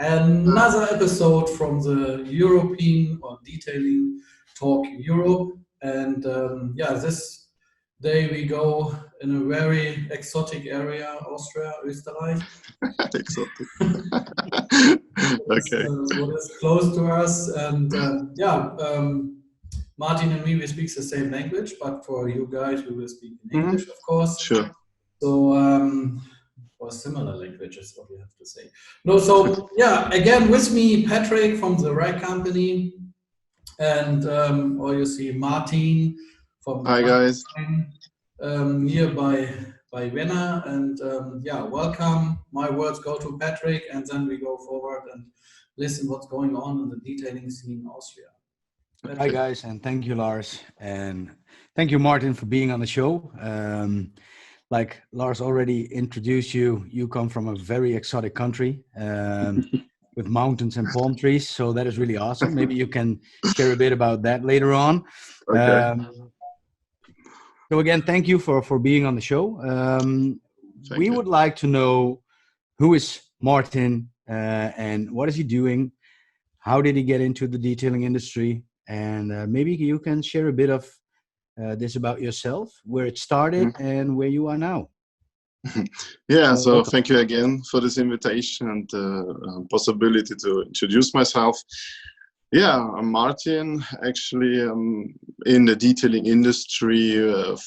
another episode from the European or Detailing Talk Europe. And this day we go in a very exotic area, Austria, Österreich. Exotic. Okay. What is close to us. And Martin and me, we speak the same language, but for you guys, we will speak in English, of course. Sure. So, or similar languages, what we have to say. No, so again with me, Patrick from the Rack Company, and or you see Martin from Hi guys. Here by Vienna, and welcome. My words go to Patrick, and then we go forward and listen what's going on in the detailing scene in Austria. Patrick. Hi guys, and thank you, Lars, and thank you, Martin, for being on the show. Like Lars already introduced you, you come from a very exotic country with mountains and palm trees. So that is really awesome. Maybe you can share a bit about that later on. Okay. So again, thank you for being on the show. We would like to know who is Martin and what is he doing? How did he get into the detailing industry? And maybe you can share a bit of this about yourself, where it started and where you are now. So thank you again for this invitation and the possibility to introduce myself. I'm Martin. Actually, I'm in the detailing industry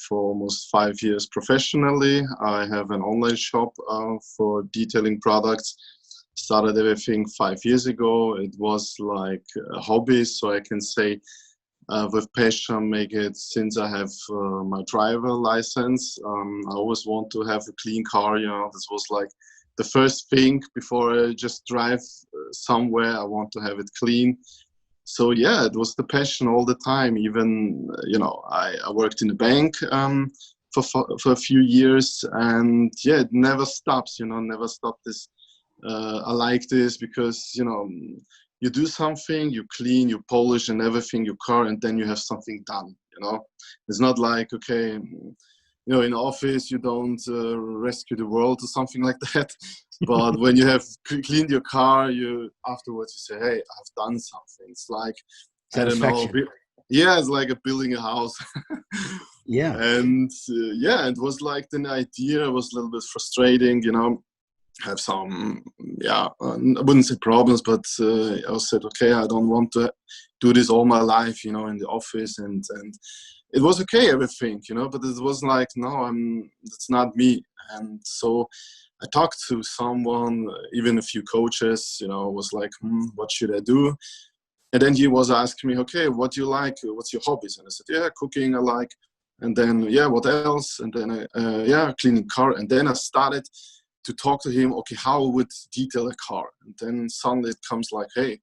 for almost 5 years professionally. I have an online shop for detailing products. Started everything 5 years ago. It was like a hobby, so I can say with passion make it since I have my driver license. I always want to have a clean car, this was like the first thing before I just drive somewhere. I want to have it clean. So it was the passion all the time. Even, I worked in a bank for a few years, and it never stops, never stopped this. I like this because, you do something, you clean, you polish and everything, your car, and then you have something done, It's not like, okay, in office, you don't rescue the world or something like that. But when you have cleaned your car, afterwards you say, hey, I've done something. It's like, I don't know. It's like building a house. And it was like the idea was a little bit frustrating, have some, I wouldn't say problems, but I said, okay, I don't want to do this all my life, in the office, and it was okay, everything, but it was like, no, it's not me. And so I talked to someone, even a few coaches, was like, what should I do? And then he was asking me, okay, what do you like? What's your hobbies? And I said, cooking I like. And then, what else? And then, cleaning car. And then I started to talk to him, okay, how I would detail a car. And then suddenly it comes like, hey,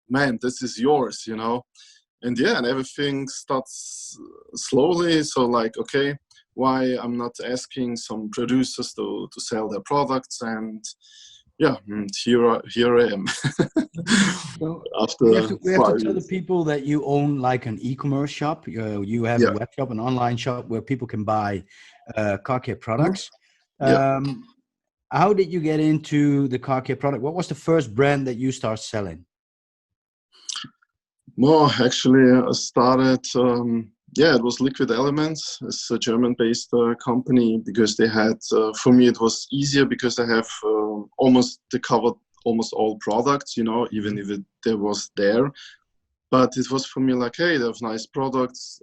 man, this is yours, And and everything starts slowly. So like, okay, why I'm not asking some producers to sell their products, and here I am. So After we have to tell the people that you own like an e-commerce shop. You have a web shop, an online shop where people can buy car care products. How did you get into the car care product? What was the first brand that you started selling? Well, actually, I started, it was Liquid Elements. It's a German-based company, because they had, for me, it was easier because I have they covered almost all products, even if they was there. But it was for me like, hey, they have nice products.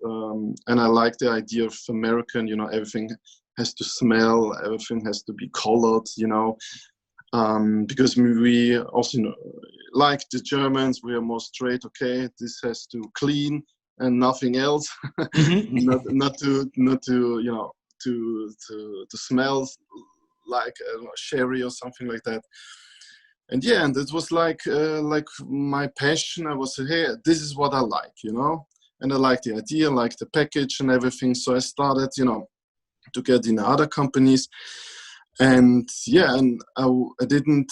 And I like the idea of American, everything has to smell, everything has to be colored, because we also like the Germans, we are more straight. Okay, this has to clean and nothing else, not to to smell like sherry or something like that. And and it was like my passion. I was, hey, this is what I like, and I like the idea, like the package and everything. So I started, to get in other companies, and I didn't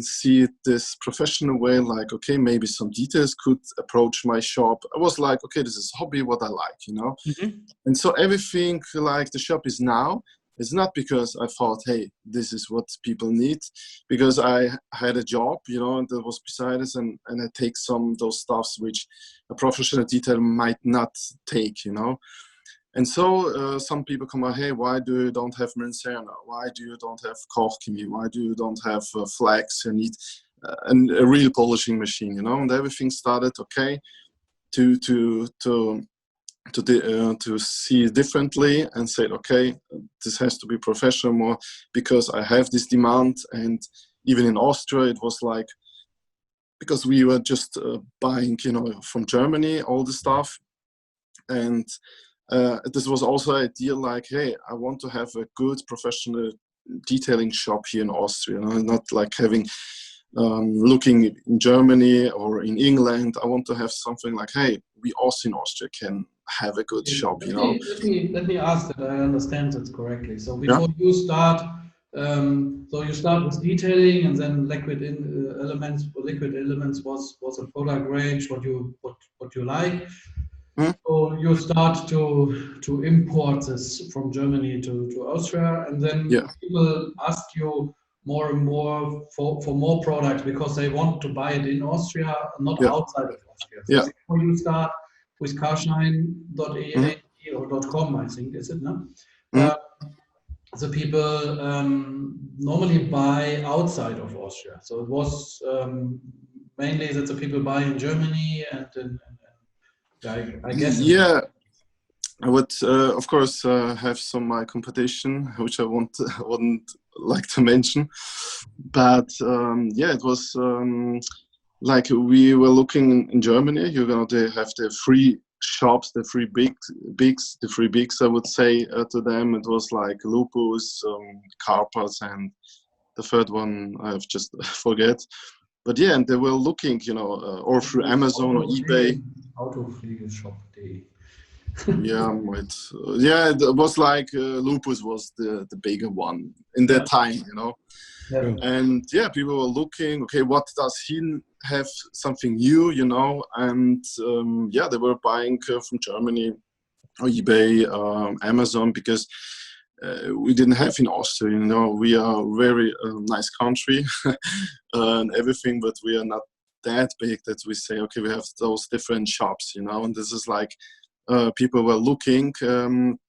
see it this professional way, like, okay, maybe some details could approach my shop. I was like, okay, this is a hobby, what I like, And so everything like the shop is now, It's not because I thought, hey, this is what people need, because I had a job, that was beside us, and I take some of those stuffs which a professional detailer might not take, And so some people come out, hey, why do you don't have Mencena? Why do you don't have Kochchemie? Why do you don't have flax? You need a real polishing machine, And everything started, okay, to see differently and said, okay, this has to be professional more because I have this demand. And even in Austria, it was like, because we were just buying, from Germany, all the stuff. And this was also an idea like, hey, I want to have a good professional detailing shop here in Austria, not like having looking in Germany or in England. I want to have something like, hey, we also in Austria can have a good shop, Let me ask that I understand it correctly. So before you start, so you start with detailing, and then liquid elements was a product range what you like. So you start to import this from Germany to Austria, and then people ask you more and more for more products because they want to buy it in Austria, not outside of Austria. So before you start with Carshine.de or .com, I think, is it, no? The people normally buy outside of Austria. So it was mainly that the people buy in Germany and I guess. Yeah, I would, of course, have some my competition, which I wouldn't like to mention. But it was like we were looking in Germany. You're going to have the free shops, the free bigs, I would say to them. It was like Lupus, Carpals, and the third one I've just forget. But yeah, and they were looking, or through Amazon or eBay. Autofliegenshop.de. It was like Lupus was the bigger one in that time, And people were looking, okay, what does he have, something new, And they were buying from Germany or eBay, Amazon, because we didn't have in Austria, we are a very nice country and everything, but we are not that big that we say, okay, we have those different shops, and this is like people were looking and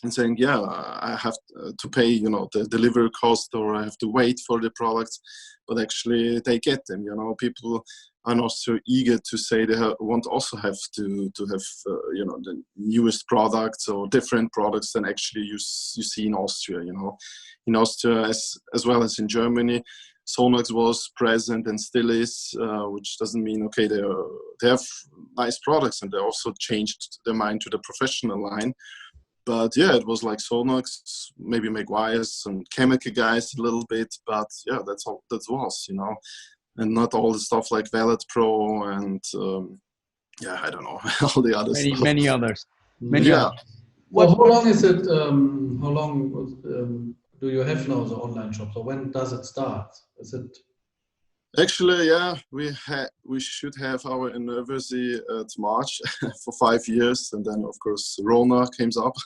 saying, I have to pay, the delivery cost, or I have to wait for the products, but actually they get them, people are not so eager to say they want also have to have, the newest products or different products than actually you see in Austria, in Austria as well as in Germany. Sonax was present and still is, which doesn't mean, okay, they have nice products, and they also changed their mind to the professional line. But it was like Sonax, maybe Maguire's, and chemical guys a little bit, but that's all that was, and not all the stuff like Valet Pro and I don't know, all the other stuff. Many others. Well, how long is it? How long do you have now the online shop? So when does it start? Is it? Actually, we should have our anniversary to March for 5 years, and then of course Rona came up.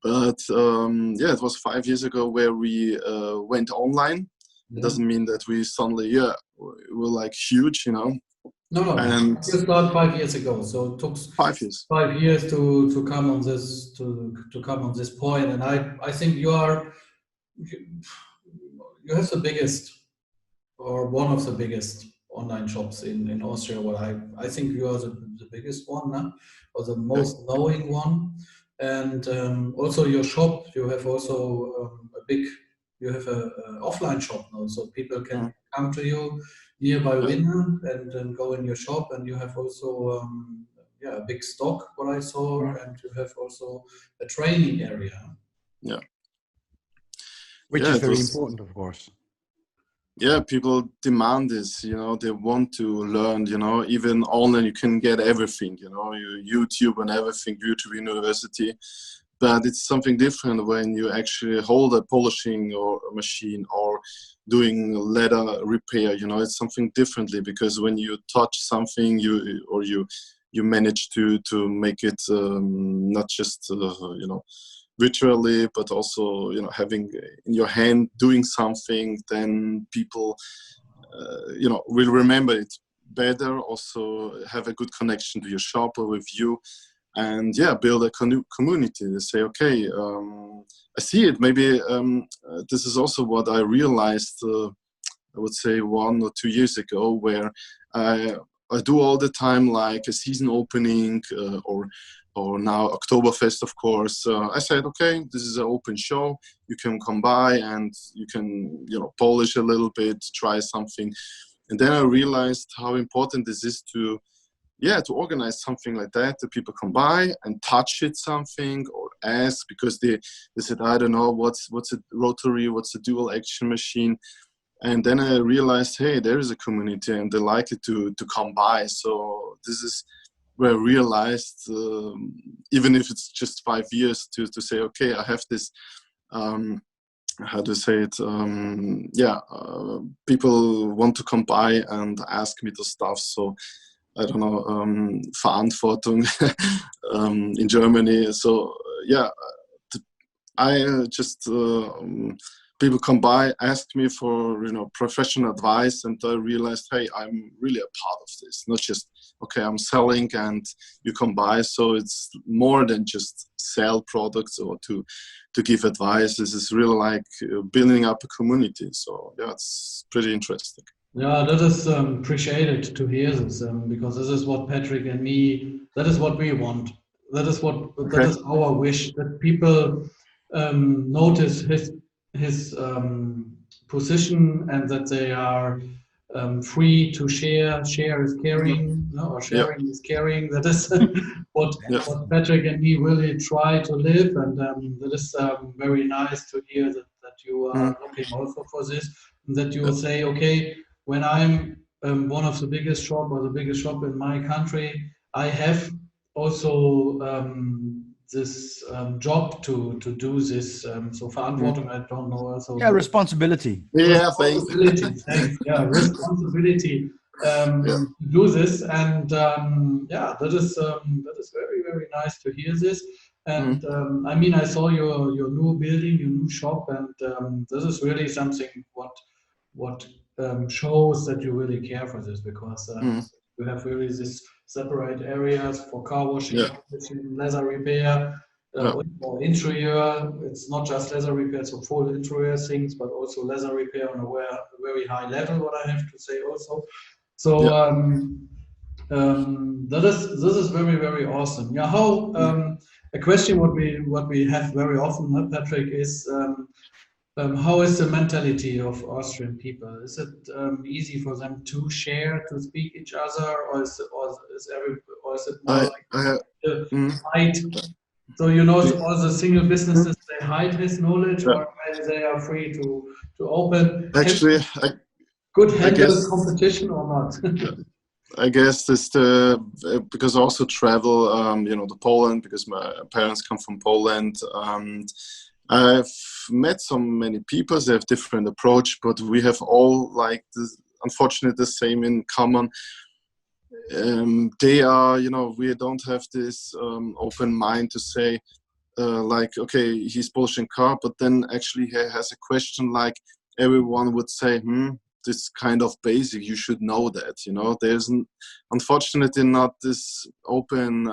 But it was 5 years ago where we went online. It doesn't mean that we suddenly were like huge, No. And you started 5 years ago, so it took 5 years. 5 years to come on this to come on this point, and I think you have the biggest, or one of the biggest online shops in Austria. Well, I think you are the biggest one, or the most knowing one. And also your shop, you have also you have a offline shop now, so people can come to you nearby Wien and then go in your shop, and you have also a big stock, what I saw, and you have also a training area. Which is very important, of course. People demand this, they want to learn, even online you can get everything, YouTube and everything, YouTube University, but it's something different when you actually hold a polishing or a machine or doing leather repair, it's something differently, because when you touch something, you manage to make it not just, virtually, but also, you know, having in your hand doing something, then people, you know, will remember it better. Also have a good connection to your shop or with you, and yeah, build a community. They say, okay, I see it. Maybe this is also what I realized. I would say 1 or 2 years ago, where I do all the time like a season opening or now Oktoberfest, of course. I said, okay, this is an open show. You can come by and you can, you know, polish a little bit, try something. And then I realized how important this is to organize something like that people come by and touch it something or ask, because they said, I don't know, what's a rotary, what's a dual action machine. And then I realized, hey, there is a community and they like it to come by. So this is where I realized, even if it's just 5 years, to say, okay, I have this, how to say it, people want to come by and ask me the stuff. So I don't know, Verantwortung in Germany. So I just people come by, ask me for, you know, professional advice, and I realized, hey, I'm really a part of this. Not just, okay, I'm selling and you come by. So it's more than just sell products or to give advice. This is really like building up a community. So yeah, it's pretty interesting. Yeah, that is appreciated to hear this, because this is what Patrick and me, that is what we want. That is our wish, that people notice his position, and that they are free to share. Share is caring, no? Or sharing is caring. That is what Patrick and me really try to live, and that is very nice to hear that you are looking also for this, and that you say, okay, when I'm one of the biggest shop or the biggest shop in my country, I have also this job to do this. So Verantwortung, I don't know. Also responsibility. Yeah, responsibility. Thanks. Yeah, responsibility to do this, and that is very, very nice to hear this. And I mean, I saw your new building, your new shop, and this is really something what shows that you really care for this, because you have really this separate areas for car washing, leather repair, or interior. It's not just leather repair, so full interior things, but also leather repair on a very high level, what I have to say also. So this is very, very awesome. Yeah, how a question what we have very often, Patrick, is how is the mentality of Austrian people? Is it easy for them to share, to speak each other, or is it more like the fight? So you know, all the single businesses, they hide his knowledge, or they are free to open. Actually, good handle competition or not? I guess this because I also travel, you know, to Poland, because my parents come from Poland, and I've met so many people. They have different approach, but we have all like this, unfortunately, the same in common. They are, you know, we don't have this open mind to say, like, okay, he's polishing car, but then actually he has a question like everyone would say, this kind of basic, you should know that, you know. There's unfortunately not this open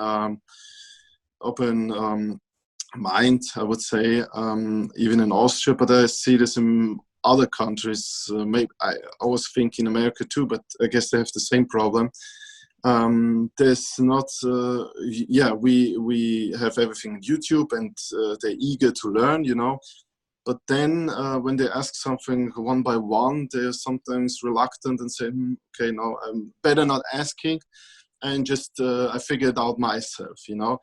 mind, I would say, even in Austria, but I see this in other countries. Maybe I always think in America too, but I guess they have the same problem. There's not, we have everything on YouTube, and they're eager to learn, you know. But then when they ask something one by one, they're sometimes reluctant and say, okay, no, I'm better not asking, and just I figure it out myself, you know.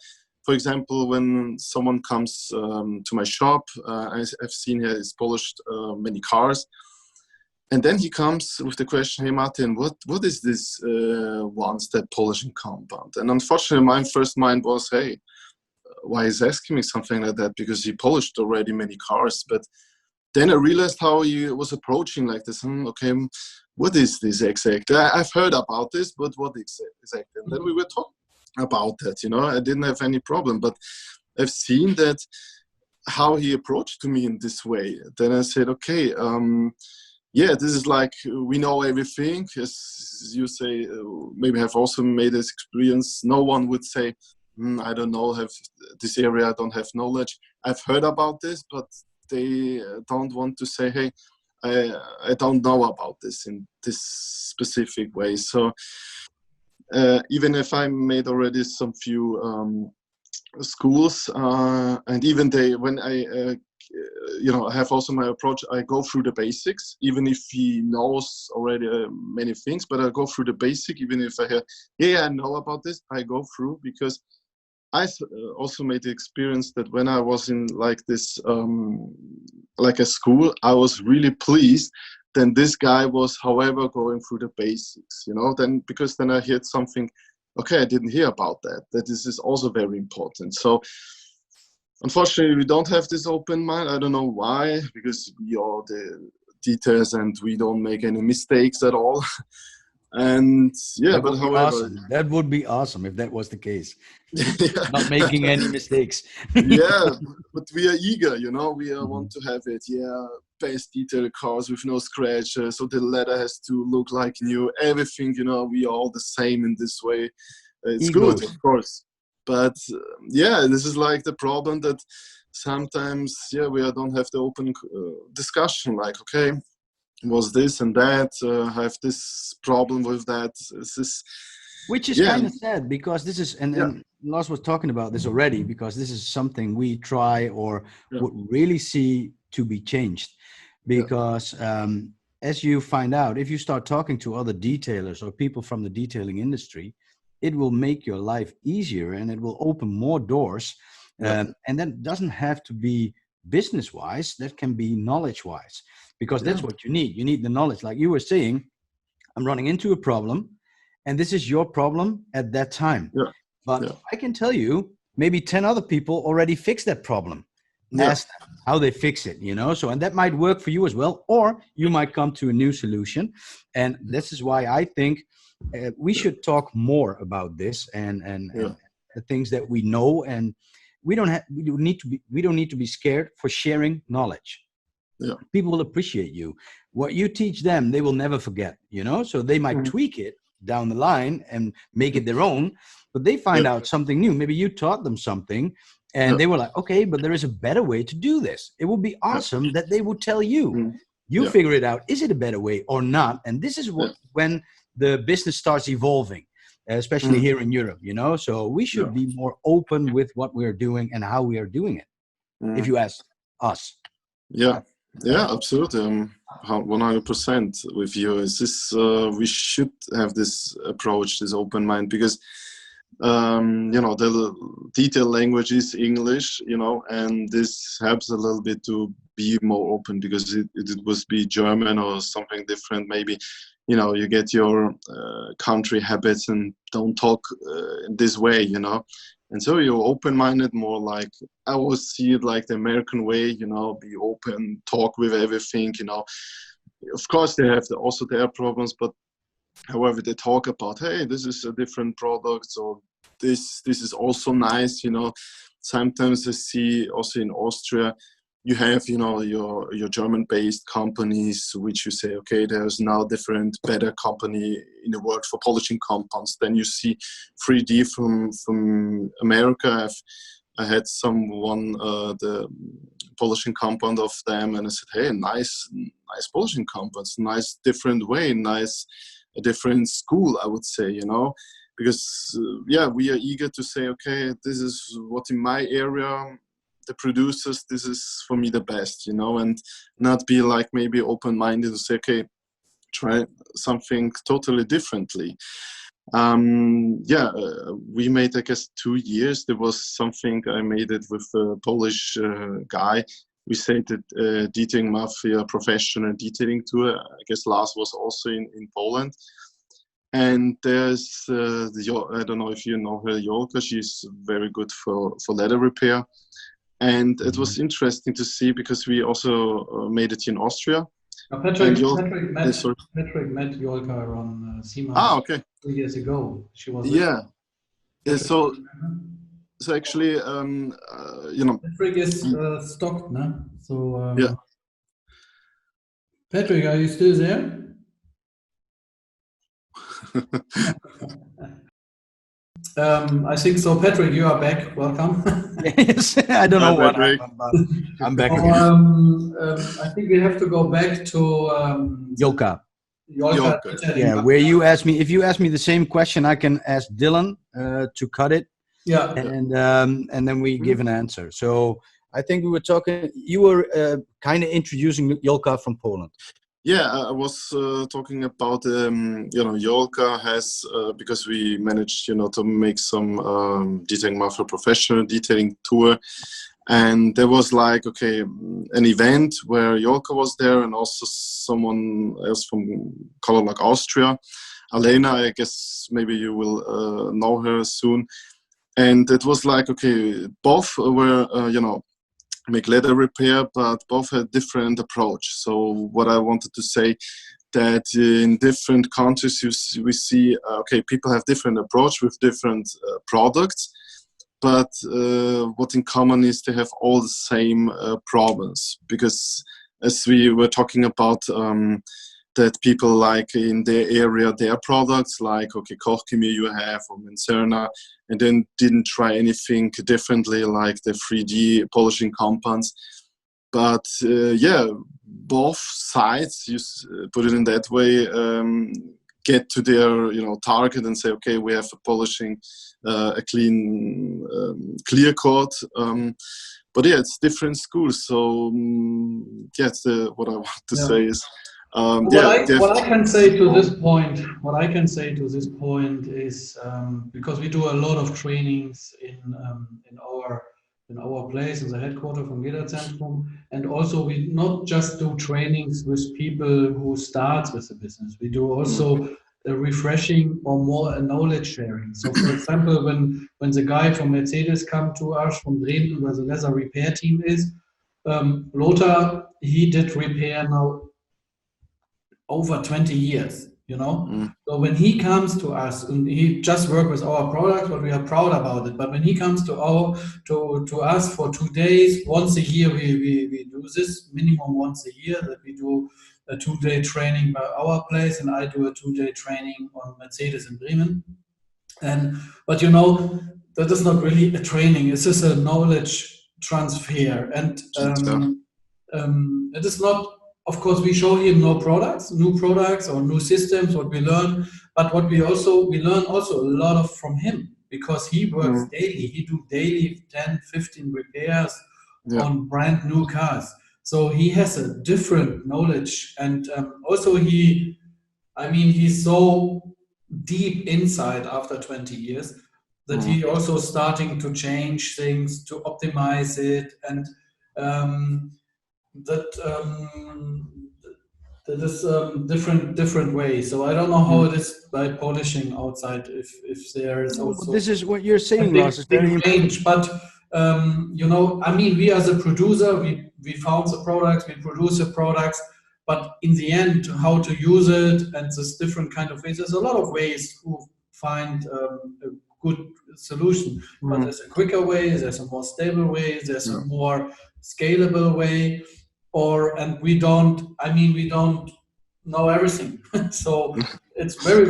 For example, when someone comes to my shop, I've seen here he's polished many cars. And then he comes with the question, hey, Martin, what is this one-step polishing compound? And unfortunately, my first mind was, hey, why is he asking me something like that? Because he polished already many cars. But then I realized how he was approaching like this. Okay, what is this exactly? I've heard about this, but what exactly? And then we were talking about that, you know. I didn't have any problem. But I've seen that how he approached to me in this way. Then I said, okay, yeah, this is like, we know everything. As you say, maybe have also made this experience. No one would say, I don't know, have this area, I don't have knowledge. I've heard about this, but they don't want to say, hey, I don't know about this in this specific way. So even if I made already some few schools, and even when I I have also my approach, I go through the basics, even if he knows already many things, but I go through the basic, even if I hear, I know about this, I go through, because I also made the experience that when I was in like this, like a school, I was really pleased. Then this guy was, however, going through the basics, then, because then I heard something, okay, I didn't hear about that this is also very important. So unfortunately, we don't have this open mind. I don't know why, because we are the details and we don't make any mistakes at all. And but however, awesome. That would be awesome if that was the case. Not making any mistakes. But we are eager, we want to have it. Best detailed cars with no scratches. So the leather has to look like new. Everything, we are all the same in this way. It's good, of course. But this is like the problem that sometimes, we don't have the open discussion. Like, okay, was this and that, have this problem with that. Which is kind of sad, because this is, and Lars was talking about this already, because this is something we try or would really see to be changed. Because as you find out, if you start talking to other detailers or people from the detailing industry, it will make your life easier and it will open more doors. And that doesn't have to be business-wise, that can be knowledge-wise, because that's what you need. You need the knowledge. Like you were saying, I'm running into a problem, and this is your problem at that time. But I can tell you, maybe 10 other people already fixed that problem. Ask them how they fix it, so, and that might work for you as well, or you might come to a new solution. And this is why I think we should talk more about this and the things that we know, and we don't need to be scared for sharing knowledge. People will appreciate you. What you teach them, they will never forget, so they might tweak it down the line and make it their own, but they find out something new. Maybe you taught them something and they were like, okay, but there is a better way to do this. It would be awesome that they would tell you. You figure it out. Is it a better way or not? And this is when the business starts evolving, especially here in Europe, so we should be more open with what we're doing and how we are doing it. If you ask us. Absolutely. 100% with you. Is this we should have this approach, this open mind, because the detail language is English, and this helps a little bit to be more open, because it would be German or something different. Maybe, you get your country habits and don't talk in this way, And so you're open-minded, more like, I always see it like the American way, be open, talk with everything, Of course, they have also their problems, but however, they talk about, hey, this is a different product, or this is also nice, Sometimes I see also in Austria, you have, your German-based companies, which you say, okay, there's now different, better company in the world for polishing compounds. Then you see 3D from America. I had someone, the polishing compound of them, and I said, hey, nice polishing compounds, nice different way, a different school, I would say, because, we are eager to say, okay, this is what in my area, the producers, this is for me the best, and not be like maybe open-minded to say, okay, try something totally differently. We made, I guess, 2 years. There was something I made it with a Polish guy. We said that detailing mafia professional detailing tour. I guess Lars was also in Poland. And there's, I don't know if you know her, Jolka. She's very good for leather repair. And it was interesting to see, because we also made it in Austria. Patrick met Jolka on SEMA 3 years ago. She was so actually, you know, Patrick is stocked, no? So yeah. Patrick, are you still there? I think so. Patrick, you are back. Welcome. Yes, I don't know Hi, what Patrick. happened, but I'm back again. I think we have to go back to Yolka. Yolka. Yeah, where you asked me, if you ask me the same question, I can ask Dylan to cut it, Yeah. and then we give an answer. So I think we were talking. You were kind of introducing Yolka from Poland. Yeah, I was talking about you know, Yolka has because we managed, you know, to make some detailing mafia professional detailing tour, and there was like, okay, an event where Yolka was there and also someone else from color like Austria, Alena. I guess maybe you will know her soon. And it was like, okay, both were you know, make leather repair, but both had different approach. So what I wanted to say, that in different countries we see okay, people have different approach with different products, but what in common is they have all the same problems, because as we were talking about, that people like in their area their products, like, okay, Kochchemie you have, or Mencerna, and then didn't try anything differently like the 3D polishing compounds. But yeah, both sides, you put it in that way, get to their, you know, target and say, okay, we have a polishing a clean clear coat, but yeah, it's different schools. So yeah, what I want to say is What I can say to this point, is because we do a lot of trainings in our place in the headquarters from Lederzentrum, and also we not just do trainings with people who start with the business. We do also a refreshing or more a knowledge sharing. So, for example, when the guy from Mercedes come to us from Dresden, where the leather repair team is, Lothar, he did repair now over 20 years, you know. So when he comes to us, and he just work with our products, but we are proud about it. But when he comes to us for 2 days, once a year, we do this minimum once a year, that we do a 2-day training by our place, and I do a 2-day training on Mercedes in Bremen. But you know, that is not really a training. It's just a knowledge transfer, and it is not. Of course, we show him new products or new systems, what we learn, but what we learn also a lot of from him, because he works daily. He do daily 10, 15 repairs on brand new cars. So he has a different knowledge, and also he's so deep inside after 20 years that he also starting to change things, to optimize it, and that is different way. So I don't know how it is by polishing outside, if there is also This is what you're saying, big, Lars. It's very big range. But you know, I mean, we as a producer, we found the products, we produce the products, but in the end, how to use it and this different kind of ways. There's a lot of ways to find a good solution, but there's a quicker way, there's a more stable way, there's a more scalable way, and we don't know everything. So it's very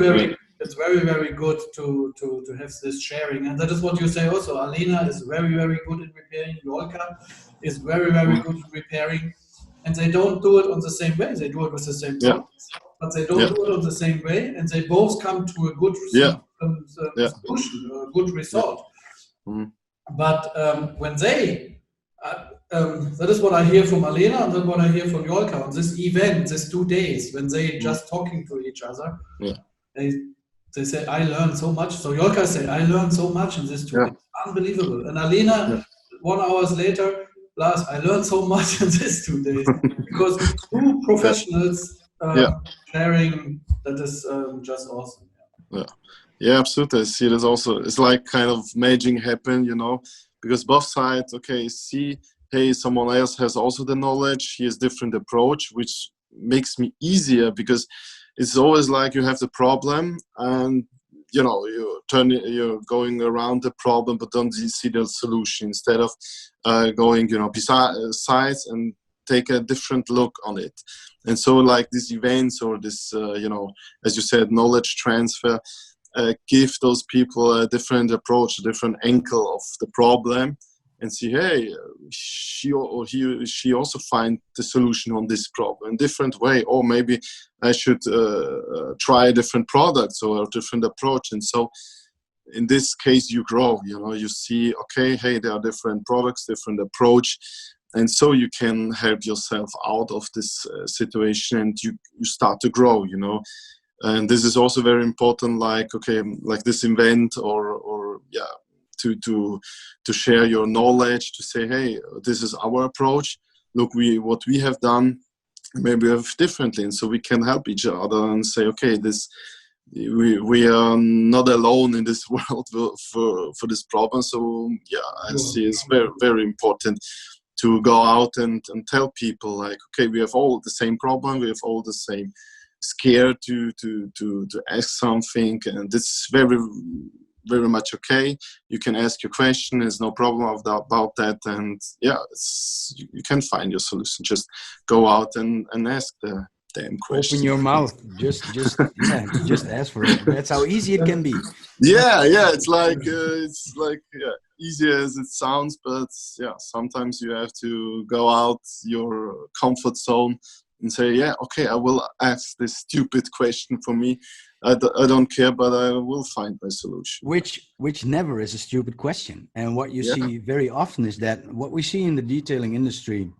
good to have this sharing, and that is what you say also. Alena is very good in repairing. Yolka is very good in repairing, and they don't do it on the same way. They do it with the same products, but they don't do it on the same way, and they both come to a good solution, a good result. But when they that is what I hear from Alena, and then what I hear from Yolka on this event, these 2 days, when they just talking to each other, they say, I learned so much. So Yolka said, I learned so much in this 2 days. Unbelievable. And Alena, 1 hour later, Lars, I learned so much in these 2 days. Because two professionals sharing, that is just awesome. Yeah, absolutely. I see it as also, it's like kind of magic happen, you know, because both sides, okay, see, hey, someone else has also the knowledge, he has different approach, which makes me easier, because it's always like you have the problem and you're going around the problem but don't see the solution, instead of going besides and take a different look on it. And so like these events or this as you said, knowledge transfer, give those people a different approach, a different angle of the problem, and see, hey, she also find the solution on this problem in a different way, or maybe I should try different products or a different approach. And so in this case you grow, you see, okay, hey, there are different products, different approach, and so you can help yourself out of this situation, and you start to grow, and this is also very important, like this event or to share your knowledge, to say, hey, this is our approach, look, what we have done, maybe we have differently, and so we can help each other and say, okay, we are not alone in this world for this problem. So I see it's very, very important to go out and tell people, like, okay, we have all the same problem, we have all the same scared to ask something, and it's very, very much okay. You can ask your question, there's no problem about that, and you can find your solution. Just go out and ask the damn question. Open your mouth. Just ask for it. That's how easy it can be. It's like easy as it sounds, but sometimes you have to go out your comfort zone and say, okay, I will ask this stupid question for me. I don't care, but I will find my solution. Which never is a stupid question. And what you see very often is that what we see in the detailing industry,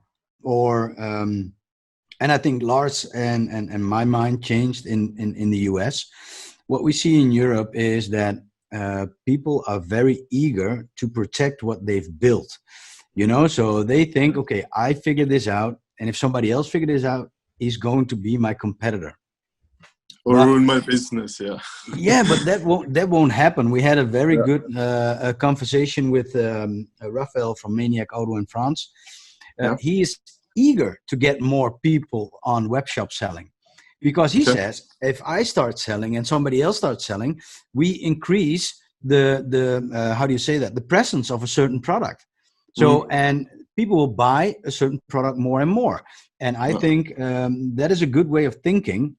or and I think Lars and my mind changed in the US. What we see in Europe is that people are very eager to protect what they've built. So they think, okay, I figured this out, and if somebody else figured this out, he's going to be my competitor. Or ruin my business, but that won't happen. We had a very good conversation with Raphael from Maniac Auto in France. He is eager to get more people on web shop selling, because he says, if I start selling and somebody else starts selling, we increase the how do you say that, the presence of a certain product. So and people will buy a certain product more and more. And I think that is a good way of thinking.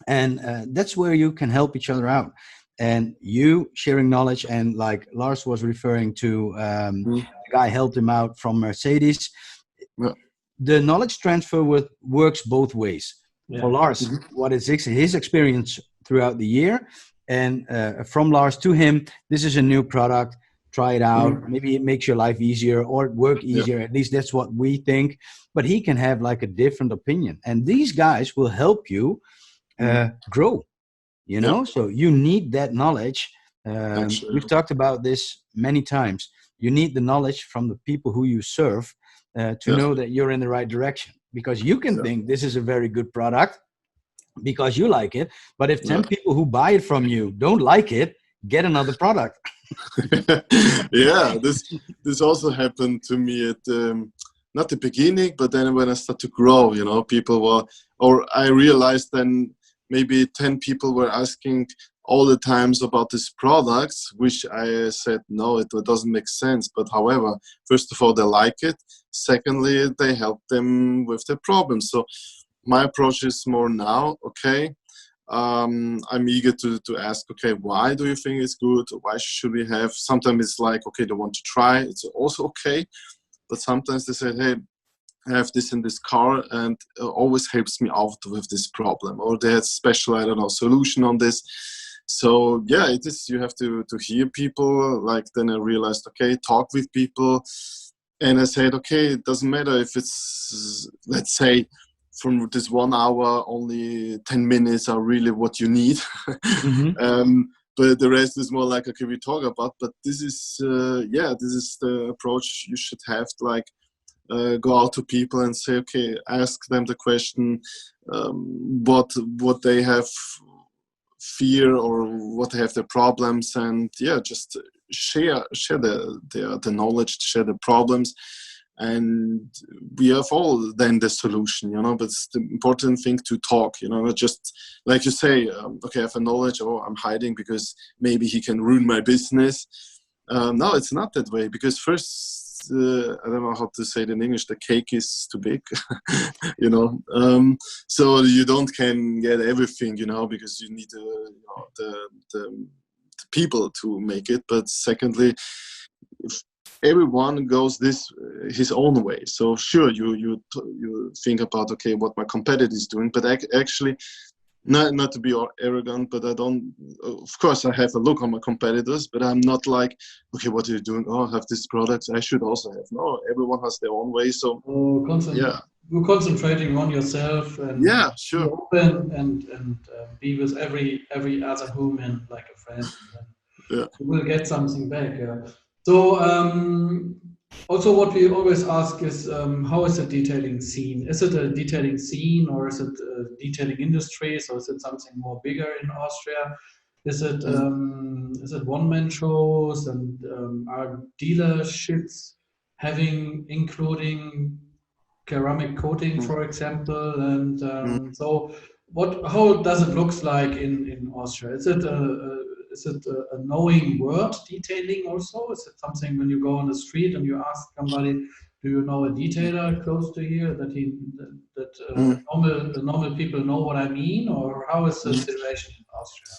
And that's where you can help each other out. And you sharing knowledge, and like Lars was referring to, the guy helped him out from Mercedes. The knowledge transfer works both ways. For Lars, what is his experience throughout the year, and from Lars to him, this is a new product, try it out. Maybe it makes your life easier or work easier. At least that's what we think. But he can have like a different opinion. And these guys will help you grow, so you need that knowledge. We've talked about this many times. You need the knowledge from the people who you serve to know that you're in the right direction, because you can think this is a very good product because you like it, but if 10 people who buy it from you don't like it, get another product. This also happened to me at not the beginning, but then when I started to grow, people were, or I realized then maybe 10 people were asking all the times about these products, which I said, no, it doesn't make sense. But however, first of all, they like it. Secondly, they help them with their problems. So my approach is more now, okay, I'm eager to ask, okay, why do you think it's good? Why should we have? Sometimes it's like, okay, they want to try. It's also okay. But sometimes they say, hey, I have this in this car and it always helps me out with this problem. Or they have special, I don't know, solution on this. So it is, you have to hear people. Like then I realized, okay, talk with people. And I said, okay, it doesn't matter if it's, let's say, from this 1 hour, only 10 minutes are really what you need. But the rest is more like, okay, we talk about, but this is, this is the approach you should have, like, go out to people and say, okay, ask them the question, what they have fear or what they have their problems, and just share the knowledge, share the problems, and we have all then the solution, but it's the important thing to talk, not just like you say, okay, I have a knowledge, I'm hiding because maybe he can ruin my business. No, it's not that way, because first, I don't know how to say it in English, the cake is too big, so you can get everything, because you need the people to make it. But secondly, if everyone goes his own way, so sure, you think about, okay, what my competitor is doing, but actually, not to be arrogant, but of course I have a look on my competitors, but I'm not like, okay, what are you doing? I have this product, I should also have. No, everyone has their own way. So you're concentrating on yourself and sure, be open and be with every other human like a friend. You will get something back. So also what we always ask is, how is the detailing scene? Is it a detailing scene, or is it a detailing industry? So is it something more bigger in Austria? Is it one-man shows, and are dealerships including ceramic coating, for example? And so how does it look like in Austria? Is it a knowing word, detailing also? Is it something when you go on the street and you ask somebody, do you know a detailer close to here, that normal people know what I mean? Or how is the situation in Austria?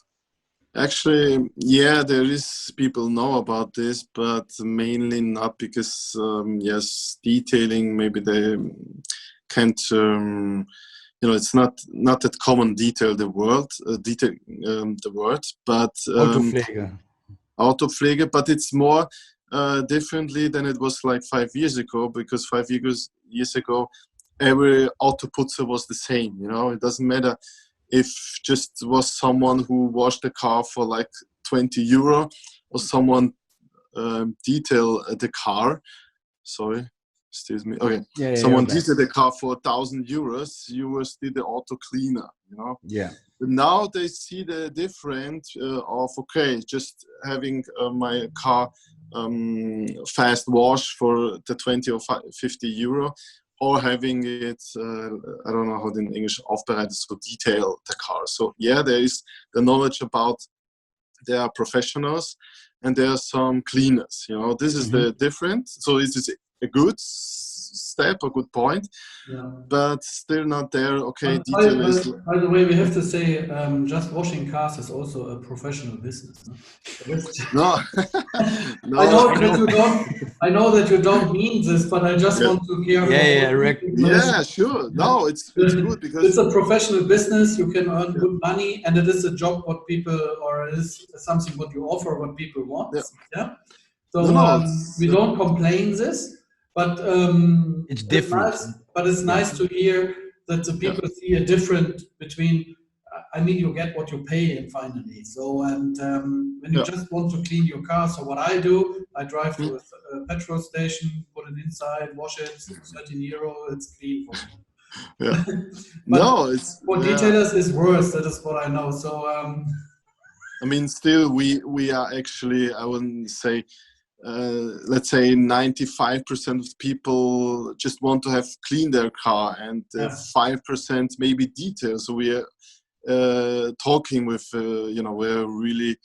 Actually, there is people know about this, but mainly not because, detailing, maybe they can't, it's not that common the word, but Autopflege, but it's more differently than it was like 5 years ago, because 5 years ago, every autoputzer was the same, it doesn't matter if just was someone who washed the car for like 20 euro or someone detail the car. Sorry, excuse me. Okay, someone detailed the car for 1,000 euros. You were still the auto cleaner, Yeah. But now they see the difference of, okay, just having my car fast wash for the 20 or 50 euro, or having it, I don't know how in English, aufbereitet, so detail the car. So there is the knowledge about there are professionals and there are some cleaners. This is the difference. So it is a good step, a good point, but still not there. Okay, detail is. By the way, we have to say, just washing cars is also a professional business. No, no. I know that you don't mean this, but I just want to hear. Sure. No, it's good because it's a professional business. You can earn good money, and it is a job what people, or it is something what you offer what people want. So we don't complain this, but it's different. It's nice to hear that the people see a difference between. I mean, you get what you pay in finally. So, and when you just want to clean your car, so what I do, I drive to a petrol station, put it inside, wash it, 13 euro, it's clean for me. It's for detailers is worse. That is what I know. So, I mean, still we are actually, I wouldn't say, let's say 95% of people just want to have cleaned their car, and 5% maybe detail. So we are talking with, we're really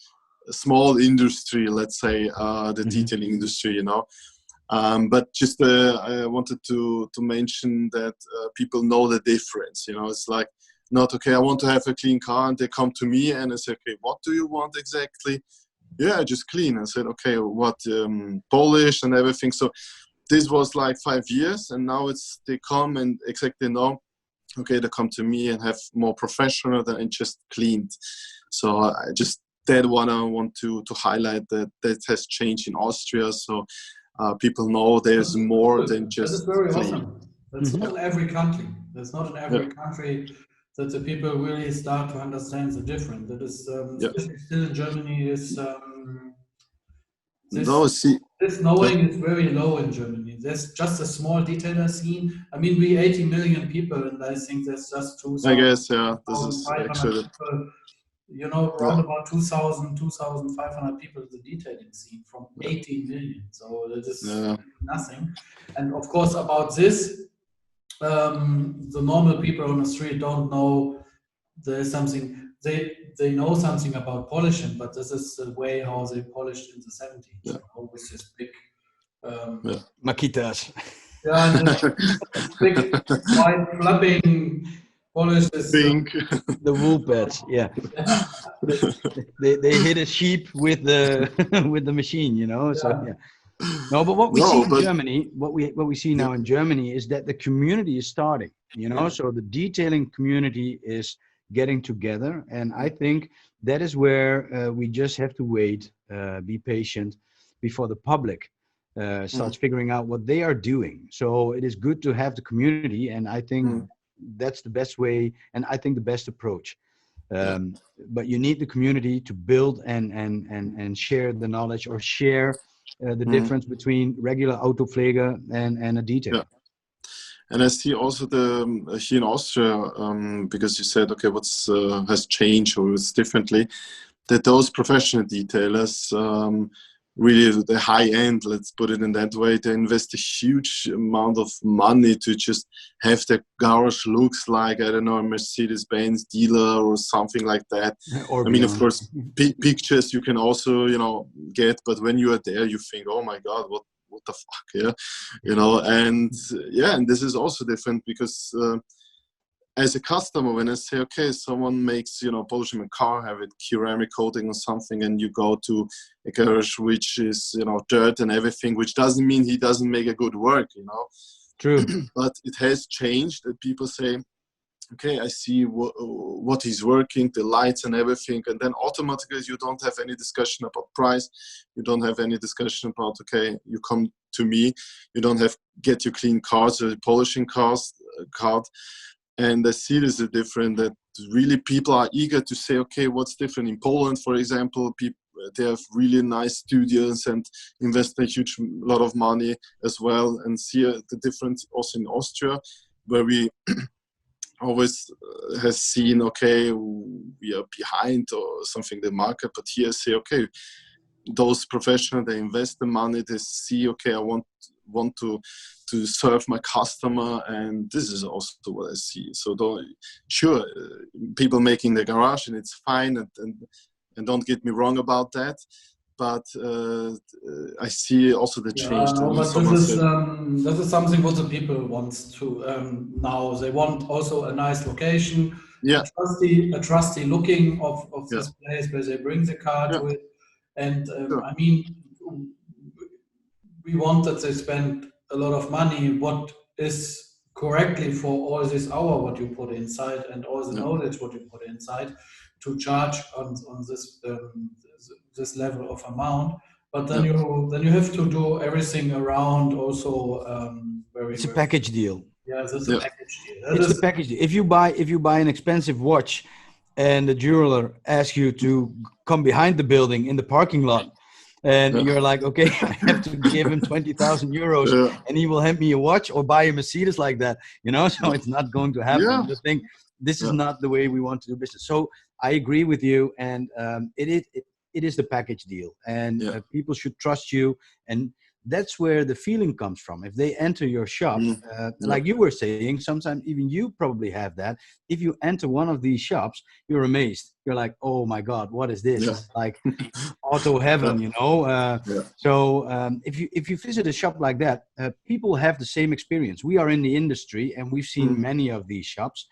a small industry, let's say, the detailing industry, but just I wanted to mention that people know the difference. It's like, not, okay, I want to have a clean car, and they come to me and I say, okay, what do you want exactly? Just clean. I said, okay, what, polish and everything. So this was like 5 years, and now they come and exactly know, okay, they come to me and have more professional than just cleaned. So I just I want to highlight that has changed in Austria. So people know there's more than just that is very clean. awesome. That's not in every country. That's not in every country that the people really start to understand the difference. That is, especially still in Germany, this knowing is very low in Germany. There's just a small detailer scene. I mean, we 80 million people, and I think there's just 2,000. I guess, this is actually people you know, around about 2,000, 2,500 people in the detailing scene from 18 million. So that is nothing. And of course, about this, the normal people on the street don't know there's something. They know something about polishing, but this is the way how they polished in the 70s, you know, with this big Makitas. Yeah, and big white flapping polish is the wool pads. Yeah, they hit a sheep with the with the machine, you know. So yeah. No, but what we see in Germany, what we see now in Germany is that the community is starting, you know. So the detailing community is getting together, and I think that is where we just have to wait, be patient, before the public starts figuring out what they are doing. So it is good to have the community, and I think that's the best way, and I think the best approach. But you need the community to build and share the knowledge, or share the difference between regular autopflege and a detailer. And I see also here in Austria, because you said, okay, what's has changed or is differently, that those professional detailers, really the high end, let's put it in that way, they invest a huge amount of money to just have their garage looks like, I don't know, a Mercedes-Benz dealer or something like that. Or I mean, of course, pictures you can also, you know, get, but when you are there, you think, oh my God, what the fuck, yeah, you know, and this is also different because as a customer, when I say, okay, someone makes, you know, polishing a car, have it ceramic coating or something, and you go to a garage which is, you know, dirt and everything, which doesn't mean he doesn't make a good work, you know. True. But it has changed that people say, okay, I see what he's working, the lights and everything, and then automatically you don't have any discussion about price. You don't have any discussion about, okay, you come to me, you don't have get your clean cards or polishing card. And I see this is different, that really people are eager to say, okay, what's different in Poland, for example, people, they have really nice studios and invest a huge lot of money as well, and see the difference also in Austria, where we always has seen, okay, we are behind or something the market, but here say, okay, those professionals, they invest the money, they see, okay, I want to serve my customer, and this is also what I see. So sure, people making the garage, and it's fine, and don't get me wrong about that, but I see also the change. No, but this is something what the people want to now. They want also a nice location, a trusty looking of this place where they bring the car to it. And I mean, we want that they spend a lot of money. What is correctly for all this hour what you put inside and all the knowledge what you put inside to charge on this this level of amount. But then you have to do everything around also. It's a package deal. Yeah, this is a package deal. It's the package deal. If you buy an expensive watch, and the jeweler asks you to come behind the building in the parking lot, and you're like, okay, I have to give him 20,000 euros, and he will hand me a watch or buy a Mercedes like that, you know. So it's not going to happen. Just think, this is not the way we want to do business. So I agree with you, and it is the package deal, and people should trust you, and that's where the feeling comes from. If they enter your shop, like you were saying, sometimes even you probably have that. If you enter one of these shops, you're amazed. You're like, oh my God, what is this? It's like auto heaven, you know? So if you visit a shop like that, people have the same experience. We are in the industry, and we've seen many of these shops.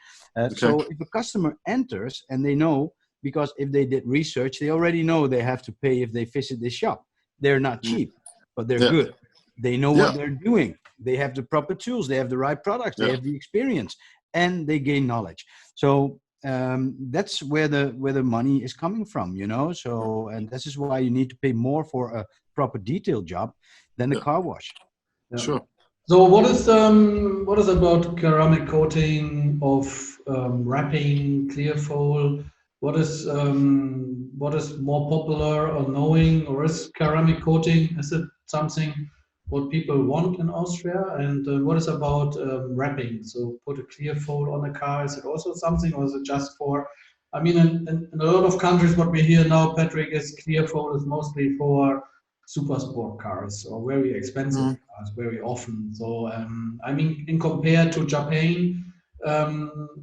So if a customer enters, and they know, because if they did research, they already know they have to pay if they visit this shop. They're not cheap, but they're good. They know what they're doing. They have the proper tools. They have the right products. They have the experience, and they gain knowledge. So that's where the money is coming from, you know. So, and this is why you need to pay more for a proper detail job than the car wash. Sure. So what is about ceramic coating of wrapping, clear foil? What is more popular or knowing, or is ceramic coating? Is it something what people want in Austria? And what is about wrapping? So put a clear foil on a car. Is it also something, or is it just for I mean, in a lot of countries, what we hear now, Patrick, is clear foil is mostly for super sport cars or very expensive cars, very often. So, I mean, in compared to Japan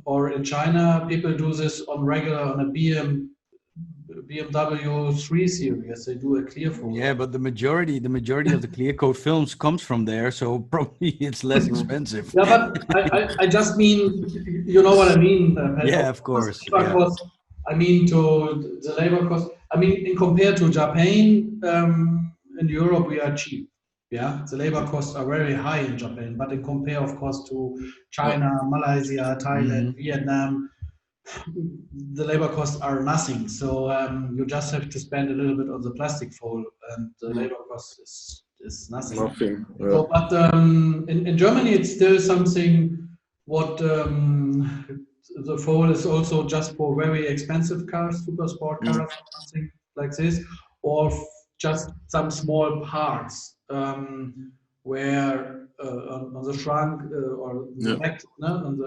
or in China, people do this on regular on a BMW 3 Series. They do a clear foil. Yeah, but the majority of the clear coat films comes from there, so probably it's less expensive. Yeah, but I just mean, you know what I mean, Patrick. Yeah, of course. Labor Yeah. cost, I mean, to the labor cost. I mean, in compared to Japan, in Europe we are cheap. Yeah, the labor costs are very high in Japan, but in compare, of course, to China, Malaysia, Thailand, Vietnam, the labor costs are nothing. So you just have to spend a little bit on the plastic foil, and the labor cost is nothing. Nothing. So, but in Germany, it's still something what the foil is also just for very expensive cars, super sport cars, something like this, or just some small parts where on the trunk or the back, no, on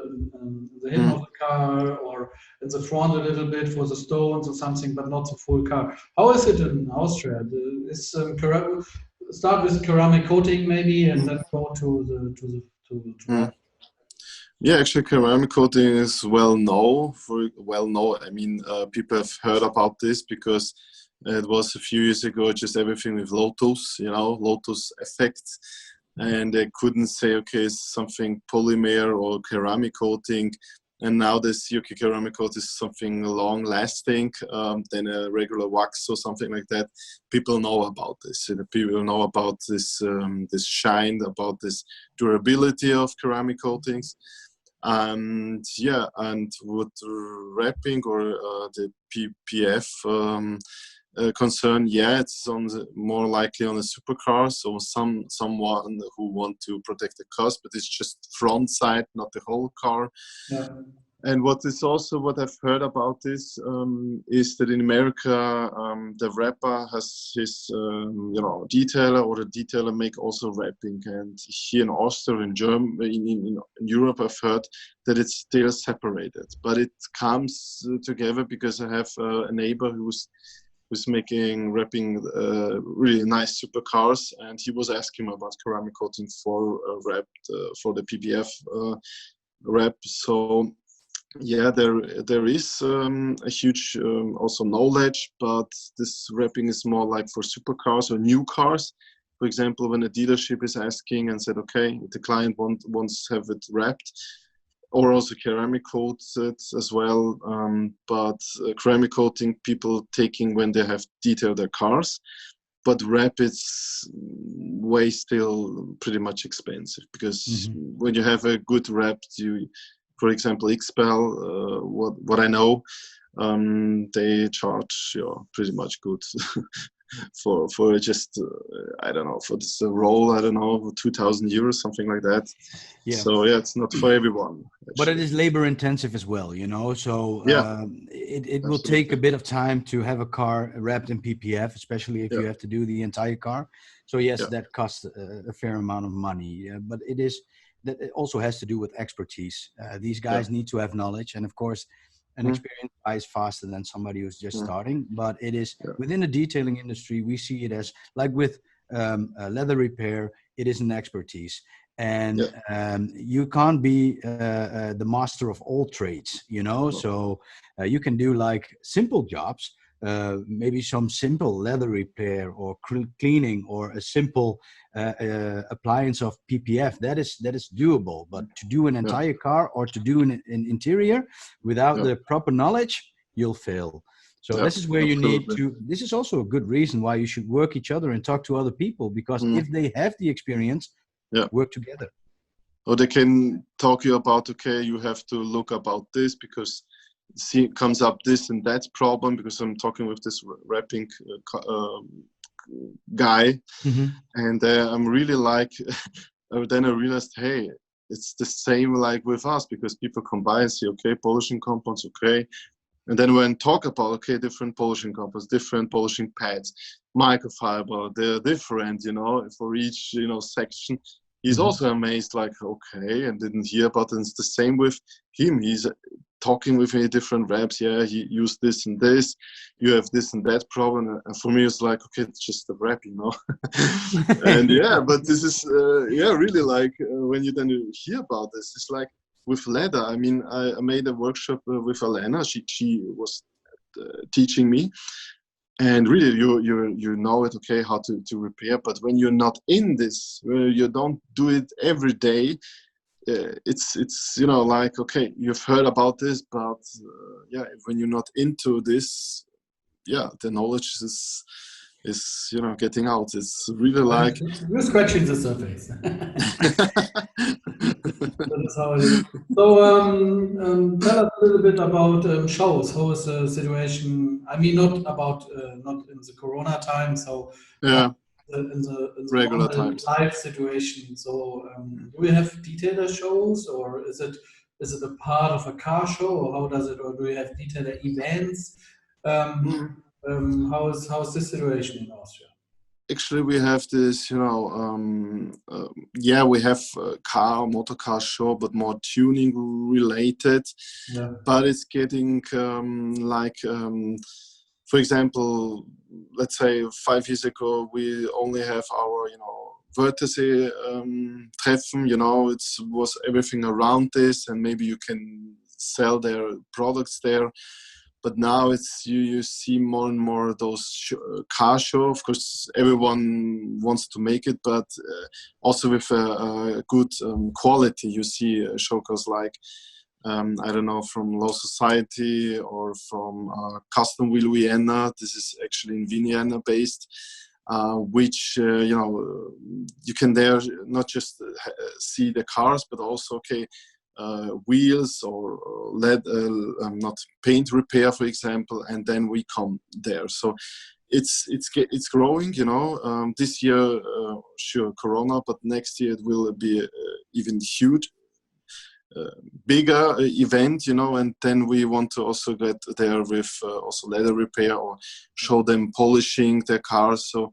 the hip of the car, or in the front a little bit for the stones or something, but not the full car. How is it in Austria? Is start with ceramic coating maybe, and then go to wrap. Yeah, actually, ceramic coating is well known. I mean, people have heard about this because it was a few years ago, just everything with Lotus, Lotus effect. And they couldn't say, okay, it's something polymer or ceramic coating. And now they see, okay, ceramic coat is something long-lasting than a regular wax or something like that. People know about this. People know about this, this shine, about this durability of ceramic coatings. And yeah, and with wrapping or the PPF concern, yeah, it's more likely on a supercar. So someone who want to protect the cars, but it's just front side, not the whole car. Yeah. And what I've heard about this is that in America, the wrapper has his, detailer, or the detailer make also wrapping. And here in Austria, in Germany, in Europe, I've heard that it's still separated, but it comes together because I have a neighbor who's making wrapping really nice supercars, and he was asking about ceramic coating for for the PPF wrap. So yeah, there is a huge also knowledge, but this wrapping is more like for supercars or new cars. For example, when a dealership is asking and said, okay, the client wants to have it wrapped, or also ceramic coats as well. But ceramic coating people taking when they have detailed their cars, but wrap it's way still pretty much expensive, because when you have a good wrap, for example, XPEL, what I know, they charge pretty much good for just I don't know, for this roll, I don't know, 2,000 euros, something like that. Yeah. So yeah, it's not for everyone. Actually. But it is labor intensive as well, So yeah, it will take a bit of time to have a car wrapped in PPF, especially if you have to do the entire car. So yes, that costs a fair amount of money. But that it also has to do with expertise. These guys need to have knowledge, and of course, an experienced guy is faster than somebody who's just starting. But it is within the detailing industry, we see it as like with leather repair, it is an expertise. And you can't be the master of all trades, So you can do like simple jobs, maybe some simple leather repair or cleaning, or a simple appliance of PPF. That is doable. But to do an entire car or to do an interior without the proper knowledge, you'll fail. So this is where you need to. This is also a good reason why you should work each other and talk to other people, because if they have the experience, work together. Or they can talk you about, okay, you have to look about this because comes up this and that problem, because I'm talking with this wrapping guy, and I'm really like, then I realized, hey, it's the same like with us, because people come by and say, okay, polishing compounds, okay. And then when talk about, okay, different polishing compounds, different polishing pads, microfiber, they're different, for each, section. He's also amazed, like, okay, and didn't hear about it. And it's the same with him. He's talking with me, different reps. Yeah, he used this and this. You have this and that problem. And for me, it's like, okay, it's just a rep, you know. And yeah, but this is really like when you then hear about this, it's like with leather. I mean, I made a workshop with Alena. She was teaching me. And really, you know it, okay, how to repair. But when you're not in this, you don't do it every day. It's you know, like, okay, you've heard about this, but when you're not into this, the knowledge is you know, getting out. It's really like we're scratching the surface. That is how it is. So tell us a little bit about shows. How is the situation? I mean, not about not in the Corona time. So in the regular normal times. life situation. So do we have detailer shows, or is it a part of a car show, or how does it? Or do we have detailer events? How is this situation in Austria? Actually, we have this, you know, we have a motor car show, but more tuning related. Yeah. But it's getting for example, let's say 5 years ago, we only have our, you know, Vertice Treffen, you know, it was everything around this, and maybe you can sell their products there. But now it's you see more and more those car show. Of course, everyone wants to make it, but also with a good quality. You see showcase like I don't know, from Law Society or from Custom Wheel Vienna. This is actually in Vienna based, which you know, you can there not just see the cars, but also wheels or lead, not paint repair, for example, and then we come there. So it's growing, you know. This year, sure, Corona, but next year it will be even huge. Bigger event, you know, and then we want to also get there with also leather repair or show them polishing their cars. So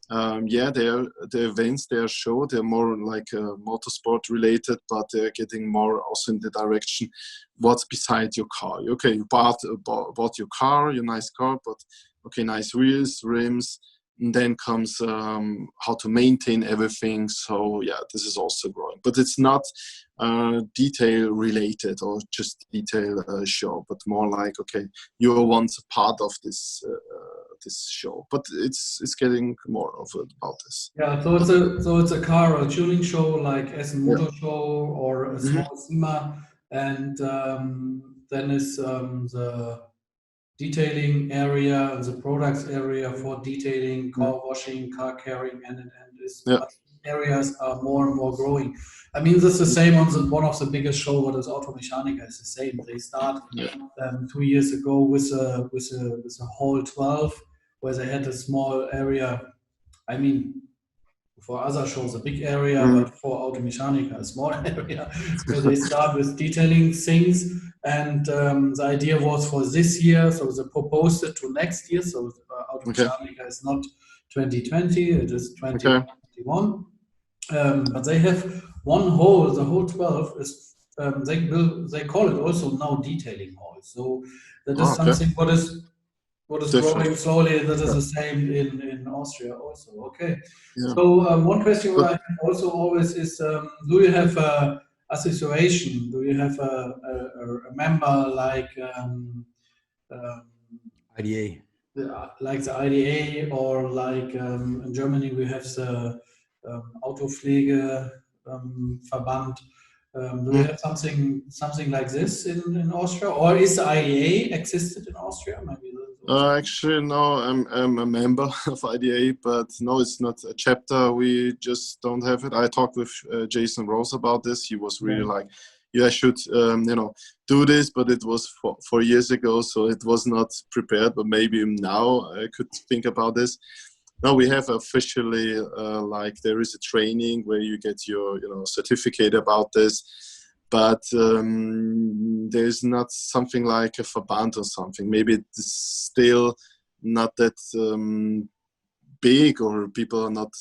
the events they are show, they're more like motorsport related, but they're getting more also in the direction what's beside your car. Okay, you bought your car, your nice car, but okay, nice wheels, rims, and then comes how to maintain everything. So yeah, this is also growing, but it's not detail related or just detail show, but more like, okay, you were once a part of this show, but it's getting more of it about this. Yeah, so it's a car or a tuning show like Essen Motor Show or a small SEMA, and then is the detailing area and the products area for detailing, car washing, car caring, and areas are more and more growing. I mean, that's the same on one of the biggest show, what is Automechanika, is the same. They start 2 years ago with a hall 12, where they had a small area. I mean, for other shows a big area, but for Automechanika a small area, where they start with detailing things. And the idea was for this year, so they proposed it to next year. So Automechanika is not 2020, it is 2021. But they have one hall, the hall 12 is, they call it also now detailing hall. So that is something what is growing slowly. That is the same in Austria also. Okay. Yeah. So one question I have also always is, do you have a association? Do you have a member like IDA? Like the IDA, or like in Germany we have the Autopflege Verband. Do you have something like this in Austria, or is the IDA existed in Austria? Maybe. Actually, no, I'm a member of IDA, but no, it's not a chapter. We just don't have it. I talked with Jason Rose about this. He was really like, yeah, I should, do this, but it was 4 years ago, so it was not prepared. But maybe now I could think about this. No, we have officially, like there is a training where you get your, certificate about this. But there's not something like a Verband or something. Maybe it's still not that big, or people are not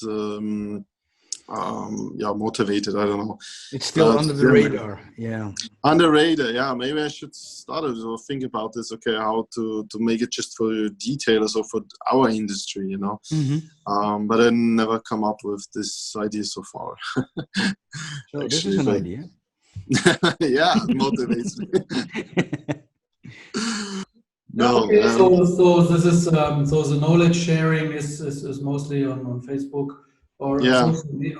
motivated. I don't know. It's still under the radar. Yeah. Under radar. Yeah. Maybe I should start to think about this. Okay, how to make it just for detailers or for our industry, you know. Mm-hmm. But I never come up with this idea so far. So this is an idea. Yeah, it motivates me. No, okay, so this is so the knowledge sharing is mostly on Facebook or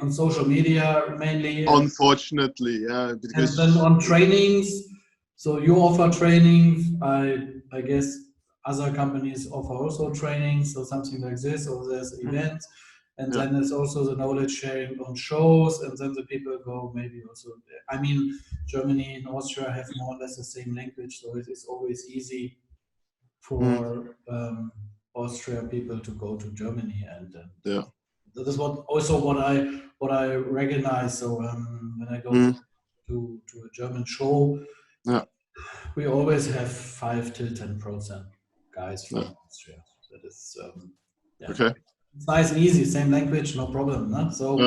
on social media mainly. Unfortunately, yeah. Because and then on trainings, so you offer trainings. I guess other companies offer also trainings, so something like this, or there's events, and then there's also the knowledge sharing on shows, and then the people go maybe also. I mean, Germany and Austria have more or less the same language, so it is always easy for Austria people to go to Germany, and that is what I recognize. So when I go to a German show, we always have 5 to 10% guys from Austria. That is okay. It's nice and easy, same language, no problem. No? So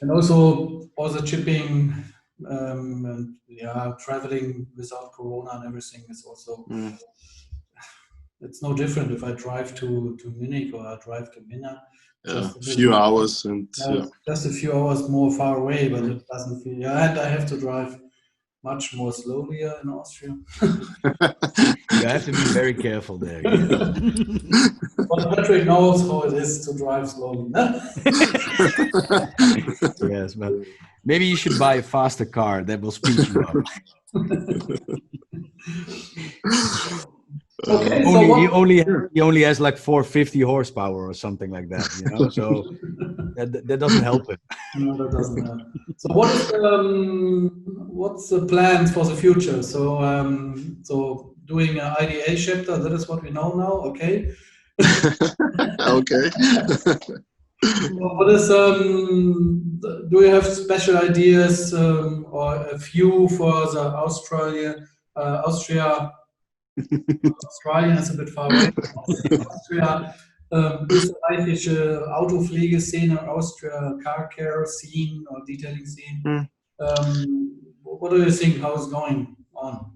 and also all the shipping and traveling without Corona and everything is also. It's no different if I drive to Munich or I drive to Minna. Just a few hours and just a few hours more far away, but it doesn't feel. Yeah, and I have to drive much more slowly in Austria. You have to be very careful there. Yes. But Patrick knows how it is to drive slowly. Yes, but maybe you should buy a faster car that will speed you up. Okay, he only has like 450 horsepower or something like that, you know. So that doesn't help it. No, that doesn't help. So what's the plans for the future? So so doing an IDA chapter, that is what we know now. Okay. Okay. What is do you have special ideas or a few for the Austria? Australien ist a bit far away. Austria, österreichische Autopflegeszene, Austria, car care scene or detailing scene. What do you think? How it's going on?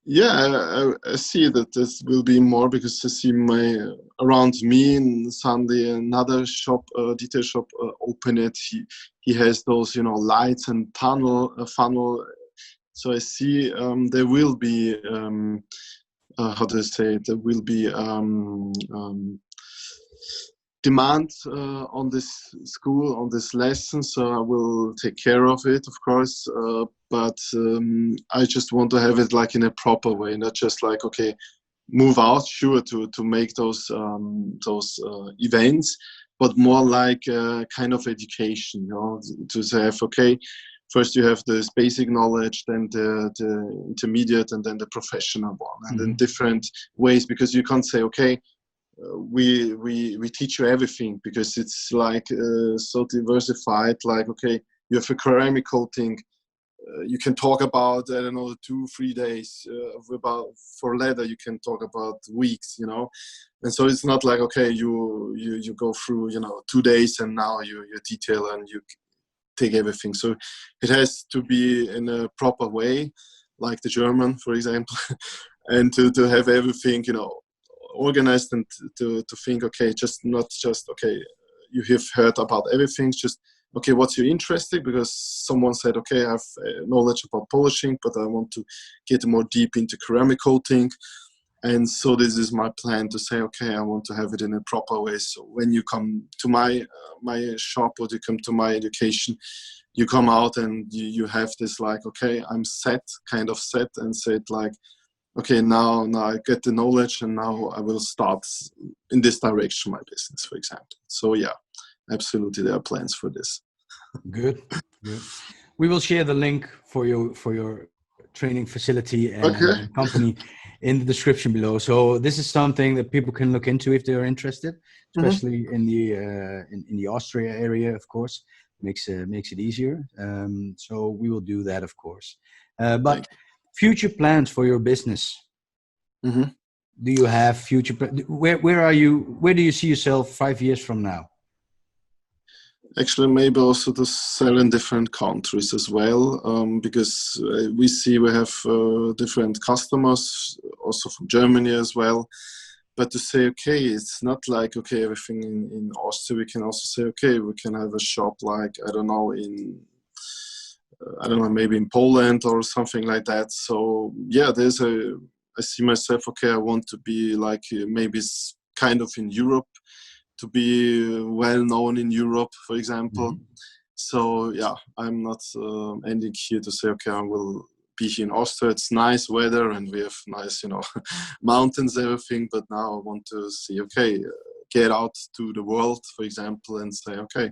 Yeah, I see that this will be more because I see around me in Sunday another shop, detail shop, open it. He has those, you know, lights and funnel. So I see there will be how to say it, there will be demand on this school, on this lesson, so I will take care of it, of course, but I just want to have it like in a proper way, not just like, okay, move out, sure, to make those events, but more like kind of education, you know, to say, okay, first you have this basic knowledge, then the intermediate, and then the professional one, and in different ways, because you can't say, okay, we teach you everything, because it's like so diversified. Like, okay, you have a ceramic coating, you can talk about, I don't know, 2-3 days. For leather, you can talk about weeks, you know. And so it's not like, okay, you go through, you know, 2 days and now you detail and you take everything. So it has to be in a proper way, like the German, for example, and to have everything, you know, organized, and to think, okay, not just okay, you have heard about everything, just okay, what's your interest? Because someone said, okay, I have knowledge about polishing, but I want to get more deep into ceramic coating. And so this is my plan, to say, okay, I want to have it in a proper way. So when you come to my shop, or you come to my education, you come out and you have this like, okay, I'm kind of set, and said like, okay, now I get the knowledge, and now I will start in this direction my business, for example. So yeah, absolutely, there are plans for this. Good. We will share the link for your training facility and company in the description below. So this is something that people can look into if they are interested, especially in the Austria area, of course. Makes it easier. So we will do that, of course. But future plans for your business. Do you have future? Where are you? Where do you see yourself 5 years from now? Actually, maybe also to sell in different countries as well, because we see we have different customers, also from Germany as well. But to say, okay, it's not like, okay, everything in Austria, we can also say, okay, we can have a shop like, I don't know, maybe in Poland or something like that. So yeah, I see myself, okay, I want to be like maybe kind of in Europe, to be well known in Europe, for example. Mm-hmm. So yeah, I'm not ending here to say, okay, I will be here in Austria. It's nice weather and we have nice, mountains, everything. But now I want to see, okay, get out to the world, for example, and say, okay,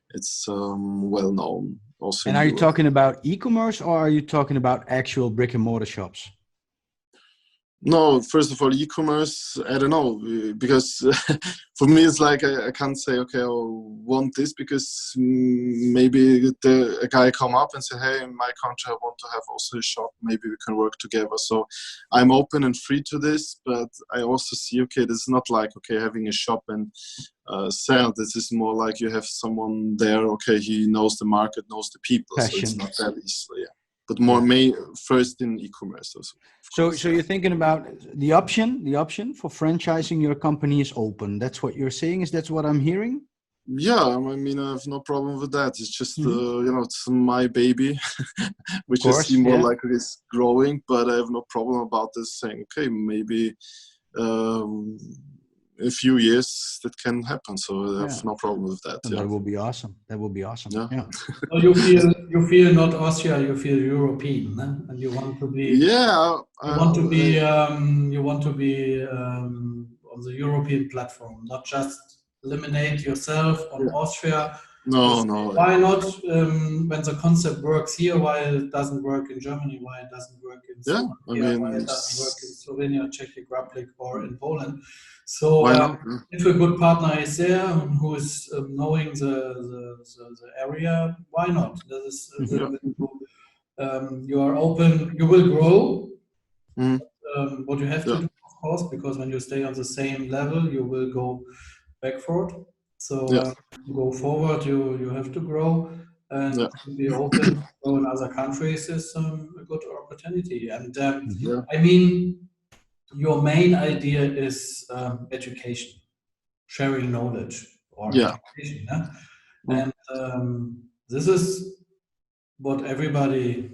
it's well known also. And in are you Europe. talking about e-commerce or are you talking about actual brick and mortar shops? No, first of all, e-commerce, I don't know, because for me it's like I can't say, okay, I want this, because maybe a guy come up and say, hey, in my country I want to have also a shop, maybe we can work together. So I'm open and free to this, but I also see, okay, this is not like, okay, having a shop and sell. This is more like you have someone there, okay, he knows the market, knows the people, Passion. so it's not that easy, yeah. But more first in e-commerce also. So you're thinking about the option for franchising your company is open. That's what you're saying. Is that what I'm hearing? Yeah, I mean, I have no problem with that. It's just, it's my baby, which I see more like it's growing, but I have no problem about this saying, okay, maybe a few years that can happen. So I have no problem with that. That will be awesome. That will be awesome. Yeah. So you feel not Austria, you feel European, né? And you want to be. Yeah. You want to be on the European platform, not just eliminate yourself on Austria. No. Why not? When the concept works here, why it doesn't work in Germany? Why it doesn't work in Slovakia? Why it doesn't work in Slovenia, Czech Republic, or in Poland? So if a good partner is there who is knowing the area, why not? This is you are open. You will grow. What you have to do, of course, because when you stay on the same level, you will go backward. So go forward, you have to grow and be open. So in other countries is a good opportunity. And I mean, your main idea is education, sharing knowledge or education. Yeah? And this is what everybody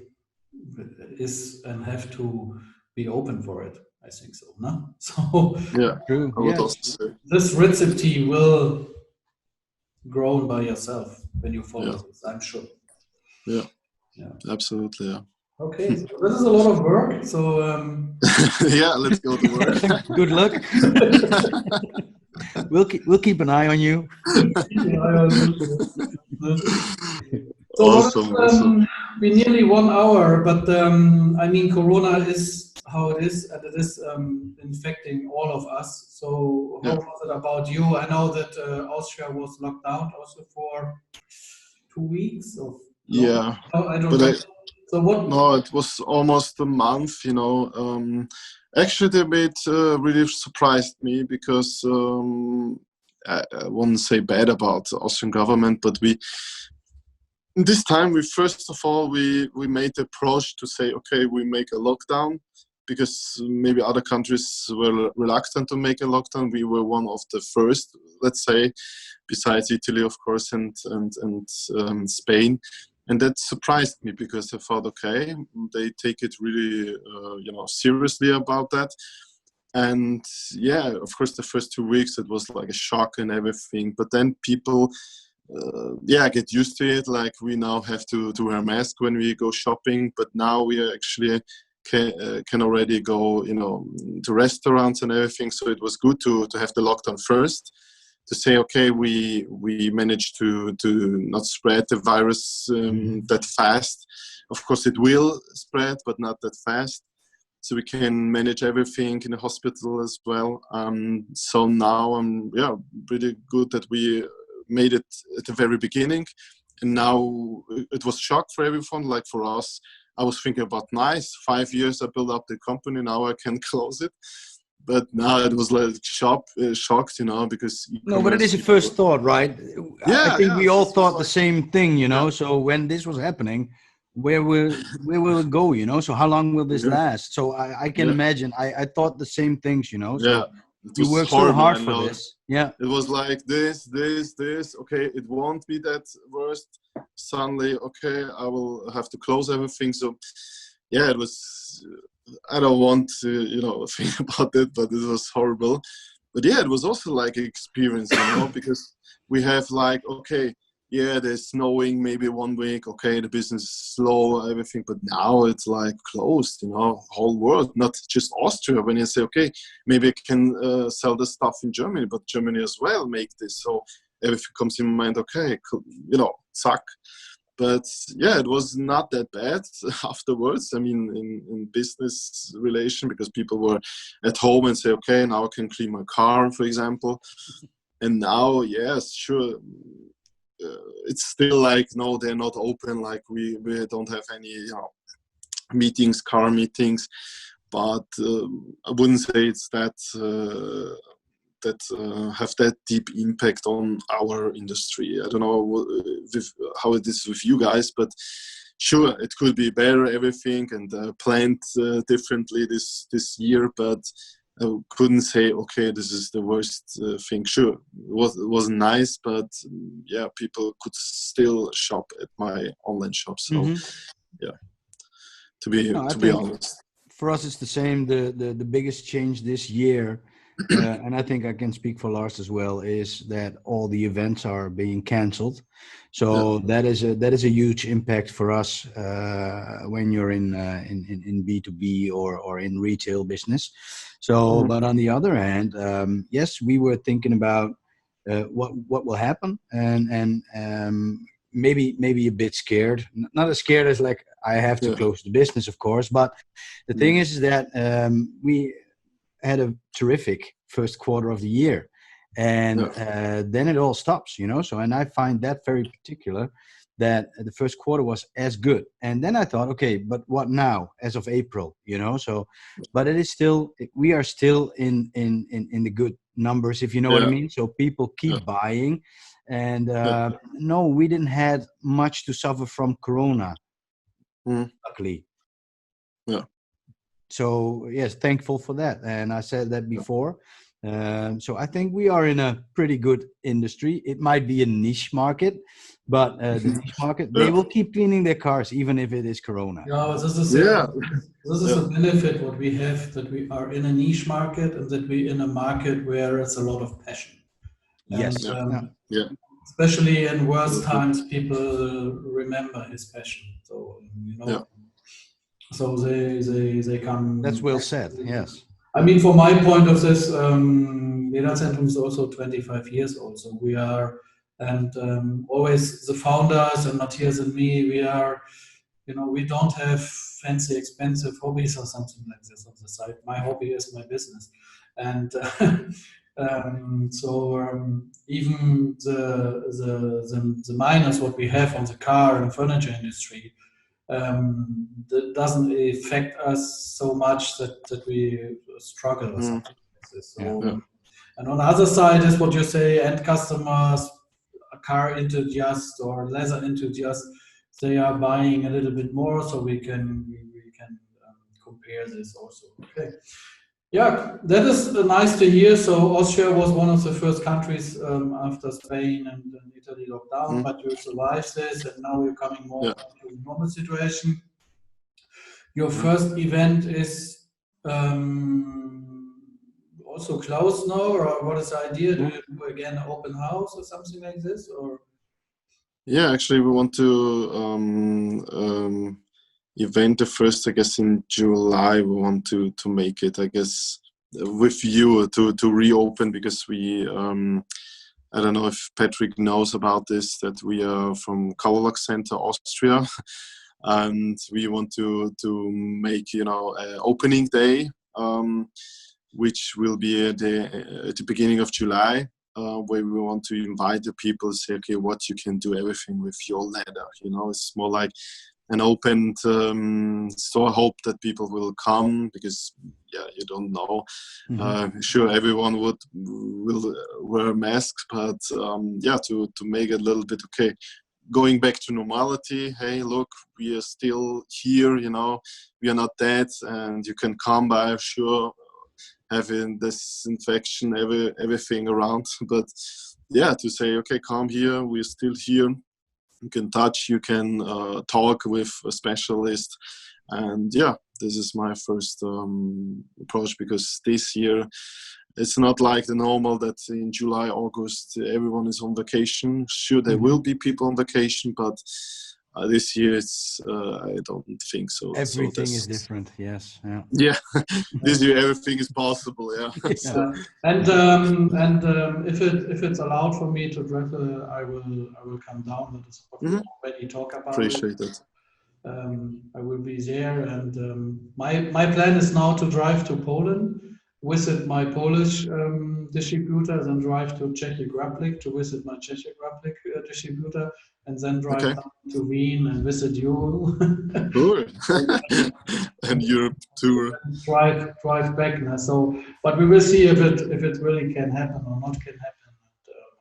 is and have to be open for it. I think so. No? So true. This recipe will grow by yourself when you follow this, I'm sure. Yeah, absolutely. Yeah. Okay, so this is a lot of work. So let's go to work. Good luck. We'll keep an eye on you. So awesome. We nearly 1 hour, but I mean, Corona is how it is, and it is infecting all of us. So how was it about you? I know that Austria was locked down also for 2 weeks. I don't know. So what? No, it was almost a month. Actually, it really surprised me because I won't say bad about the Austrian government, but this time first of all we made the approach to say, okay, we make a lockdown, because maybe other countries were reluctant to make a lockdown. We were one of the first, let's say, besides Italy, of course, and Spain. And that surprised me, because I thought, okay, they take it really, seriously about that. And of course, the first 2 weeks, it was like a shock and everything. But then people, get used to it. Like, we now have to wear a mask when we go shopping, but now we actually can already go, to restaurants and everything. So it was good to have the lockdown first, to say, okay, we managed to not spread the virus that fast. Of course, it will spread, but not that fast. So we can manage everything in the hospital as well. So now I'm pretty good that we made it at the very beginning. And now it was shock for everyone, like for us. I was thinking about 5 years I built up the company, now I can close it. but now it was like shocked, because no, but it is a first thought, right? I think we all thought the same thing, So when this was happening, where will it go, So how long will this last? So I can imagine. I thought the same things, So you worked so hard for this. Yeah. It was like this. Okay, it won't be that worst. Suddenly, okay, I will have to close everything. So, yeah, it was. I don't want to, think about it, but it was horrible. But yeah, it was also like an experience, because we have like, okay, yeah, there's snowing maybe 1 week. Okay, the business is slow, everything. But now it's like closed, whole world, not just Austria. When you say, okay, maybe I can sell the stuff in Germany, but Germany as well make this. So everything comes in mind, okay, suck. But yeah, it was not that bad afterwards. I mean, in business relation, because people were at home and say, okay, now I can clean my car, for example. And now, yes, sure. It's still like, no, they're not open. Like we don't have any, meetings, car meetings. But I wouldn't say it's that have that deep impact on our industry. I don't know how it is with you guys, but sure, it could be better, everything, and planned differently this year. But I couldn't say, okay, this is the worst thing. Sure, it was nice, but yeah, people could still shop at my online shop. So yeah, to be honest, for us it's the same. The biggest change this year, and I think I can speak for Lars as well, is that all the events are being cancelled. So that is a huge impact for us when you're in B2B or in retail business. So, but on the other hand, yes, we were thinking about what will happen, and maybe a bit scared. Not as scared as like I have to close the business, of course. But the thing is that we had a terrific first quarter of the year, and then it all stops, So, and I find that very particular, that the first quarter was as good. And then I thought, okay, but what now as of April, So, but it is still, we are still in the good numbers, if you know what I mean. So people keep buying, and no, we didn't had much to suffer from Corona, luckily. Yeah. So yes, thankful for that. And I said that before. So I think we are in a pretty good industry. It might be a niche market, but the niche market, they will keep cleaning their cars even if it is Corona. Yeah, this is a benefit what we have, that we are in a niche market and that we're in a market where it's a lot of passion. Yes. And, especially in worst times, people remember his passion. So so they come. That's well said. Yes. I mean, from my point of this, Zentrum is also 25 years old. So we are, and always the founders and Matthias and me, we are, we don't have fancy, expensive hobbies or something like this on the side. My hobby is my business, and even the minus what we have on the car and furniture industry. That doesn't affect us so much that we struggle or something like this. So, and on the other side is what you say, end customers, car enthusiasts or leather enthusiasts, they are buying a little bit more, so we can compare this also. Okay. Yeah, that is nice to hear. So Austria was one of the first countries after Spain and Italy locked down, but you survived this, and now you're coming more to a normal situation. Your first event is also closed now, or what is the idea? Do you do again an open house or something like this, or? Yeah, actually, we want to event the first, I guess, in July. We want to make it, I guess, with you to reopen, because we I don't know if Patrick knows about this, that we are from Kaulak Center, Austria, and we want to make an opening day, which will be at the beginning of July, where we want to invite the people, say, okay, what you can do everything with your leather. It's more like an open store. I hope that people will come, because you don't know. Sure, everyone will wear masks, but to make it a little bit okay. Going back to normality. Hey, look, we are still here. We are not dead, and you can come by. Sure, having disinfection, everything around. But to say, okay, come here. We're still here. You can touch. You can talk with a specialist, and this is my first approach, because this year it's not like the normal that in July, August, everyone is on vacation. Sure, there will be people on vacation, but this year I don't think so. Everything is different. Yes. Yeah. This year everything is possible. Yeah. And if it's allowed for me to drive, I will come down. That is what we already talk about. Appreciate it. I will be there, and my plan is now to drive to Poland, visit my Polish distributor, then drive to Czech Republic to visit my Czech Republic distributor, and then drive down to Wien and visit you. Cool. And Europe tour. Drive back now. So, but we will see if it really can happen or not can happen.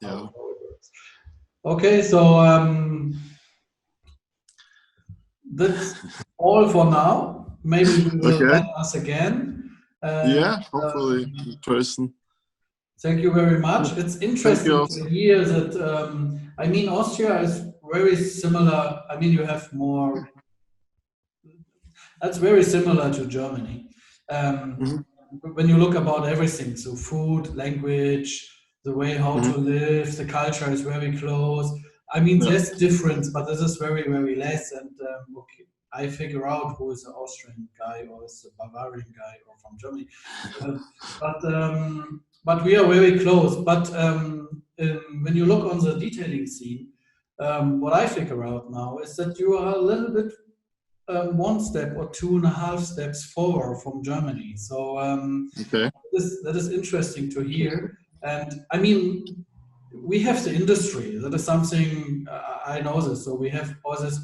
And, how it works. Okay, so that's all for now. Maybe we will have us again. Hopefully in person. Thank you very much. It's interesting to hear that. Austria is very similar. You have more. That's very similar to Germany. When you look about everything, so food, language, the way how to live, the culture is very close. There's difference, but this is very, very less. And I figure out who is the Austrian guy or is the Bavarian guy or from Germany. But we are very close. But when you look on the detailing scene, what I figure out now is that you are a little bit one step or 2.5 steps forward from Germany. So that is interesting to hear. And we have the industry. That is something I know this. So we have all this,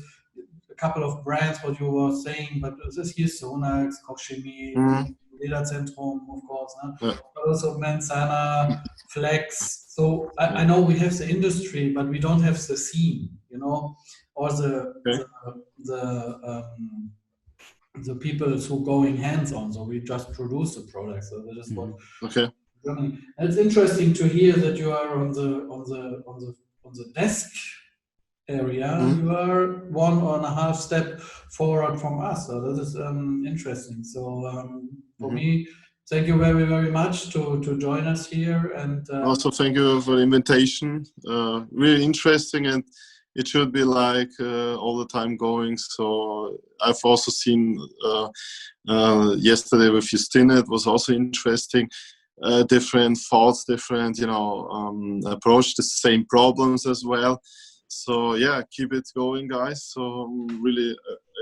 a couple of brands, what you were saying, but this here, Sonax, Carshine, Lederzentrum, of course, but also Manzana, Flex. So I know we have the industry, but we don't have the scene, or the people who going hands-on. So we just produce the product. So that is what. Germany. And it's interesting to hear that you are on the desk area. You are 1.5 step forward from us. So that is interesting. So for me, thank you very, very much to join us here. And also thank you for the invitation. Really interesting, and it should be like all the time going. So I've also seen yesterday with Justina. It was also interesting. Different thoughts, different approach the same problems as well. So keep it going, guys. So really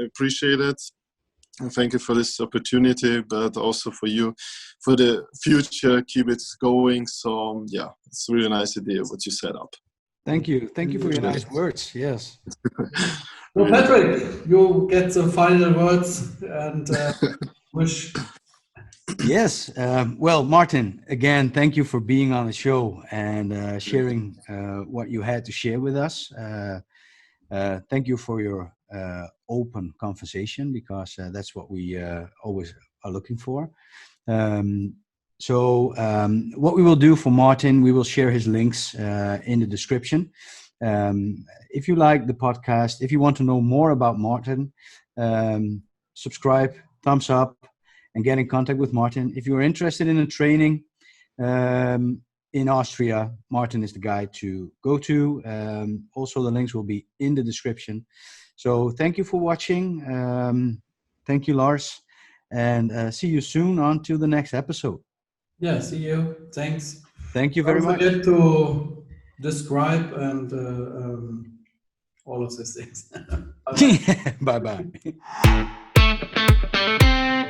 appreciate it, and thank you for this opportunity, but also for you for the future. Keep it going. So it's a really nice idea what you set up. Thank you for your nice words. Yes. Well, Patrick, you get the final words and wish. Yes. Well, Martin, again, thank you for being on the show and sharing what you had to share with us. Thank you for your open conversation, because that's what we always are looking for. So what we will do for Martin, we will share his links in the description. If you like the podcast, if you want to know more about Martin, subscribe, thumbs up, and get in contact with Martin. If you're interested in a training in Austria, Martin is the guy to go to. Also, the links will be in the description. So thank you for watching. Thank you, Lars. And see you soon on to the next episode. Yeah, see you. Thanks. Thank you very much. Don't forget to describe and all of these things. Bye-bye. Bye-bye.